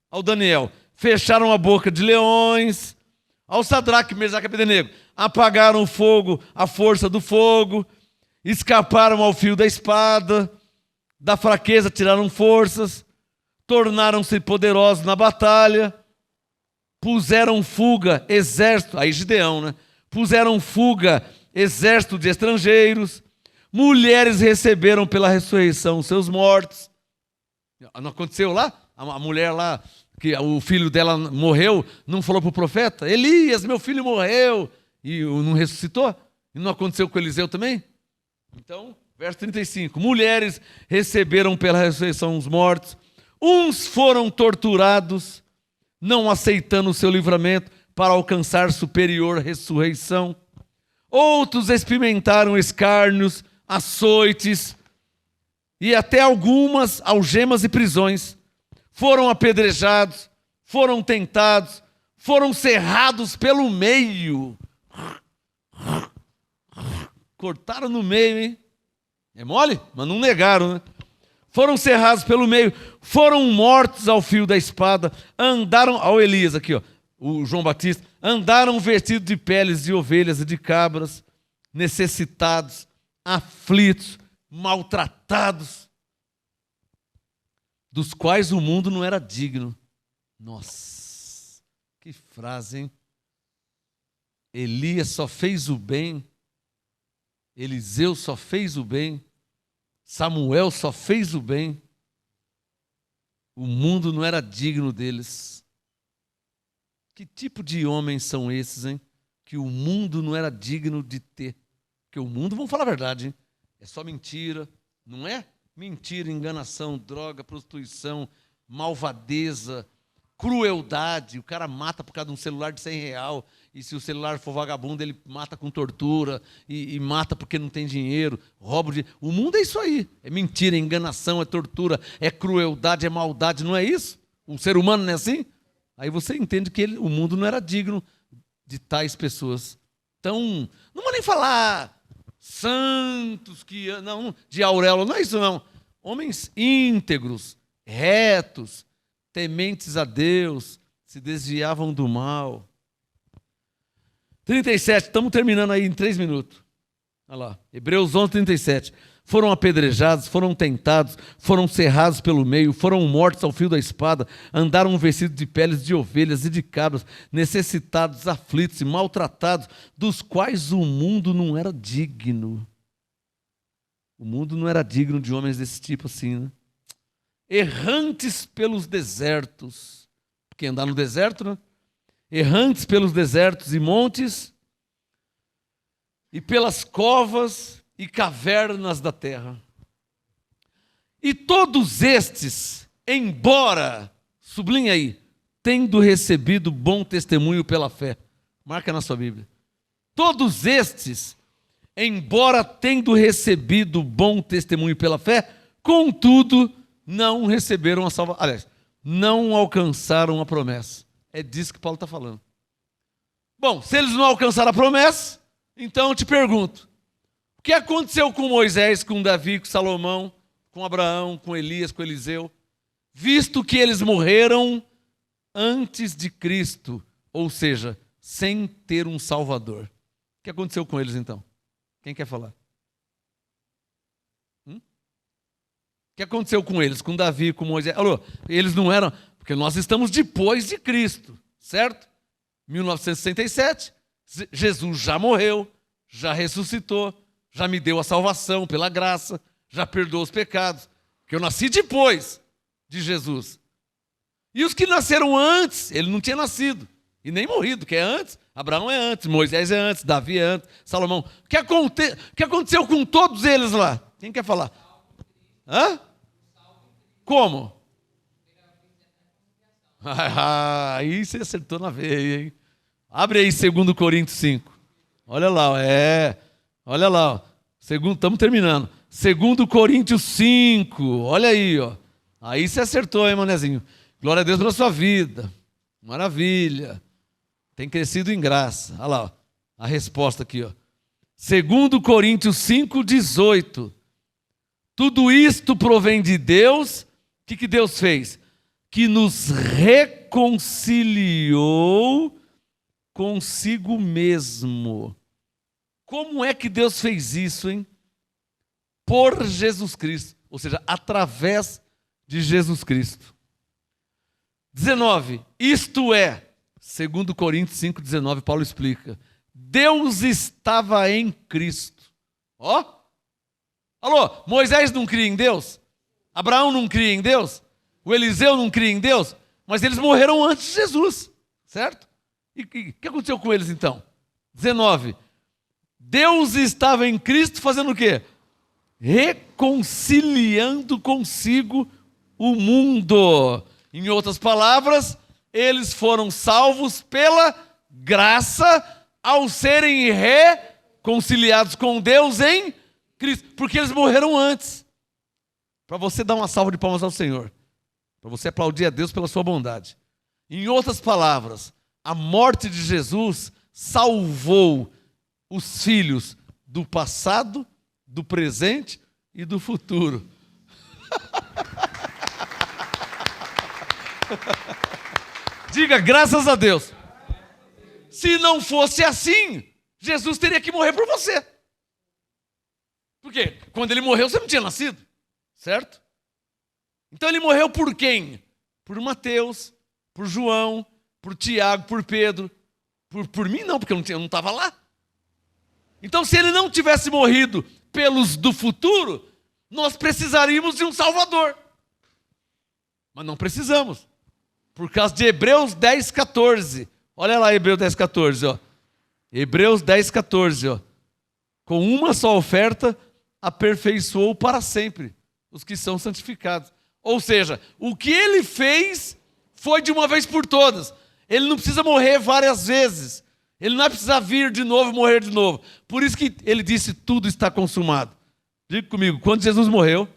Ao Daniel, fecharam a boca de leões. Ao Sadraque, Mesaque e Abednego, apagaram o fogo, a força do fogo. Escaparam ao fio da espada. Da fraqueza tiraram forças. Tornaram-se poderosos na batalha. Puseram fuga, exército, aí Gideão, né? Puseram fuga, exército de estrangeiros. Mulheres receberam pela ressurreição seus mortos. Não aconteceu lá? A mulher lá, que o filho dela morreu, não falou para o profeta? Elias, meu filho morreu. E não ressuscitou? E não aconteceu com Eliseu também? Então, verso 35. Mulheres receberam pela ressurreição os mortos. Uns foram torturados, não aceitando o seu livramento para alcançar superior ressurreição. Outros experimentaram escárnios, açoites e até algumas algemas e prisões. Foram apedrejados, foram tentados, foram cerrados pelo meio. Cortaram no meio, hein? É mole? Mas não negaram, né? Foram cerrados pelo meio, foram mortos ao fio da espada, andaram, ao Elias aqui, o João Batista, andaram vestidos de peles de ovelhas e de cabras, necessitados, aflitos, maltratados, dos quais o mundo não era digno. Nossa, que frase, hein? Elias só fez o bem, Eliseu só fez o bem, Samuel só fez o bem, o mundo não era digno deles. Que tipo de homens são esses, hein? Que o mundo não era digno de ter. Porque o mundo, vamos falar a verdade, hein? É só mentira, não é? Mentira, enganação, droga, prostituição, malvadeza, crueldade. O cara mata por causa de um celular de R$100. E se o celular for vagabundo, ele mata com tortura. E mata porque não tem dinheiro. Rouba de... O mundo é isso aí. É mentira, é enganação, é tortura, é crueldade, é maldade. Não é isso? O ser humano não é assim? Aí você entende que o mundo não era digno de tais pessoas. Então, não vou nem falar santos, não, de auréola, não é isso não. Homens íntegros, retos, tementes a Deus, se desviavam do mal. 37, estamos terminando aí em 3 minutos. Olha lá, Hebreus 11, 37. Foram apedrejados, foram tentados, foram cerrados pelo meio, foram mortos ao fio da espada, andaram vestidos de peles de ovelhas e de cabras, necessitados, aflitos e maltratados, dos quais o mundo não era digno. O mundo não era digno de homens desse tipo assim, né? Errantes pelos desertos. Porque andar no deserto, né? Errantes pelos desertos e montes, e pelas covas e cavernas da terra. E todos estes, embora, sublinha aí, tendo recebido bom testemunho pela fé. Marca na sua Bíblia. Todos estes, embora tendo recebido bom testemunho pela fé, contudo, não receberam a salvação. Aliás, não alcançaram a promessa. É disso que Paulo está falando. Bom, se eles não alcançaram a promessa, então eu te pergunto, o que aconteceu com Moisés, com Davi, com Salomão, com Abraão, com Elias, com Eliseu? Visto que eles morreram antes de Cristo, ou seja, sem ter um Salvador. O que aconteceu com eles então? Quem quer falar? O que aconteceu com eles, com Davi, com Moisés? Alô, eles não eram... Porque nós estamos depois de Cristo, certo? 1967, Jesus já morreu, já ressuscitou, já me deu a salvação pela graça, já perdoou os pecados, porque eu nasci depois de Jesus. E os que nasceram antes, ele não tinha nascido, e nem morrido, que é antes, Abraão é antes, Moisés é antes, Davi é antes, Salomão. O que aconteceu com todos eles lá? Quem quer falar? Hã? Como? Aí você acertou na veia, hein? Abre aí 2 Coríntios 5. Olha lá, olha lá, estamos terminando. 2 Coríntios 5, olha aí, ó. Aí você acertou, hein, manezinho? Glória a Deus pela sua vida. Maravilha. Tem crescido em graça. Olha lá, ó, a resposta aqui, ó. 2 Coríntios 5, 18. Tudo isto provém de Deus. O que Deus fez? Que nos reconciliou consigo mesmo. Como é que Deus fez isso, hein? Por Jesus Cristo, ou seja, através de Jesus Cristo. 19, isto é, 2 Coríntios 5, 19, Paulo explica, Deus estava em Cristo. Ó, alô, Moisés não cria em Deus? Abraão não cria em Deus? O Eliseu não cria em Deus? Mas eles morreram antes de Jesus, certo? E o que aconteceu com eles então? 19, Deus estava em Cristo fazendo o quê? Reconciliando consigo o mundo. Em outras palavras, eles foram salvos pela graça ao serem reconciliados com Deus em Cristo, porque eles morreram antes. Para você dar uma salva de palmas ao Senhor, para você aplaudir a Deus pela sua bondade. Em outras palavras, a morte de Jesus salvou os filhos do passado, do presente e do futuro. Diga graças a Deus. Se não fosse assim, Jesus teria que morrer por você. Por quê? Quando ele morreu, você não tinha nascido, certo? Então ele morreu por quem? Por Mateus, por João, por Tiago, por Pedro. Por mim não, porque eu não estava lá. Então se ele não tivesse morrido pelos do futuro, nós precisaríamos de um Salvador. Mas não precisamos. Por causa de Hebreus 10, 14. Olha lá Hebreus 10, 14. Ó. Hebreus 10, 14. Ó. Com uma só oferta, aperfeiçoou para sempre os que são santificados. Ou seja, o que ele fez foi de uma vez por todas. Ele não precisa morrer várias vezes. Ele não vai precisar vir de novo, morrer de novo. Por isso que ele disse, tudo está consumado. Diga comigo, quando Jesus morreu,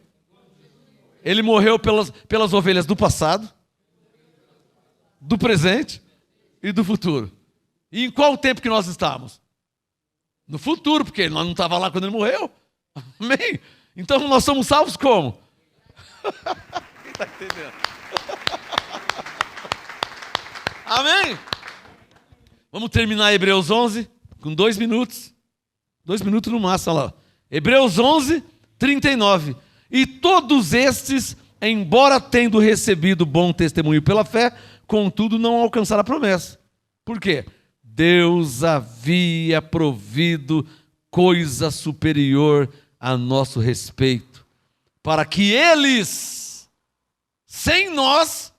ele morreu pelas ovelhas do passado, do presente e do futuro. E em qual tempo que nós estamos? No futuro, porque nós não estávamos lá quando ele morreu. Amém? Então nós somos salvos como? Quem está entendendo? Amém? Vamos terminar Hebreus 11 com 2 minutos. 2 minutos no máximo, olha lá. Hebreus 11, 39. E todos estes, embora tendo recebido bom testemunho pela fé, contudo não alcançaram a promessa. Por quê? Deus havia provido coisa superior a nosso respeito, para que eles, sem nós,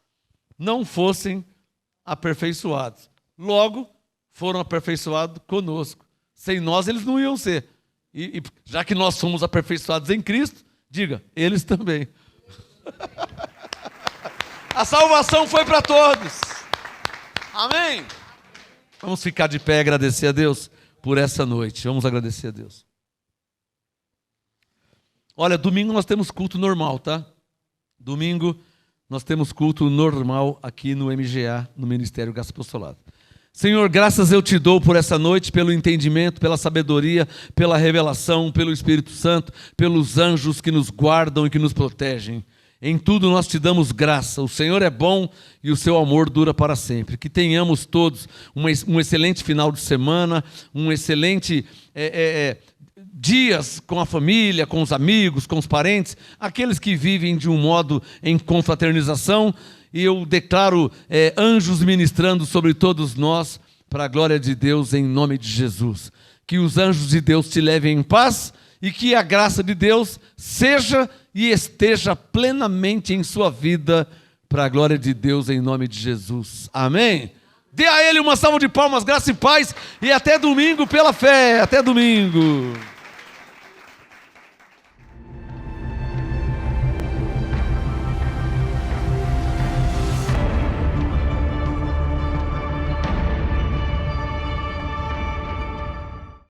não fossem aperfeiçoados. Logo, foram aperfeiçoados conosco. Sem nós, eles não iam ser. E já que nós somos aperfeiçoados em Cristo, diga, eles também. A salvação foi para todos. Amém? Vamos ficar de pé e agradecer a Deus por essa noite. Vamos agradecer a Deus. Olha, domingo nós temos culto normal, tá? Domingo nós temos culto normal aqui no MGA, no Ministério Graça e Apostolado. Senhor, graças eu te dou por essa noite, pelo entendimento, pela sabedoria, pela revelação, pelo Espírito Santo, pelos anjos que nos guardam e que nos protegem. Em tudo nós te damos graça. O Senhor é bom e o seu amor dura para sempre. Que tenhamos todos um excelente final de semana, um excelente dias com a família, com os amigos, com os parentes, aqueles que vivem de um modo em confraternização. E eu declaro anjos ministrando sobre todos nós, para a glória de Deus, em nome de Jesus. Que os anjos de Deus te levem em paz e que a graça de Deus seja e esteja plenamente em sua vida, para a glória de Deus, em nome de Jesus. Amém? Dê a Ele uma salva de palmas, graça e paz, e até domingo pela fé. Até domingo.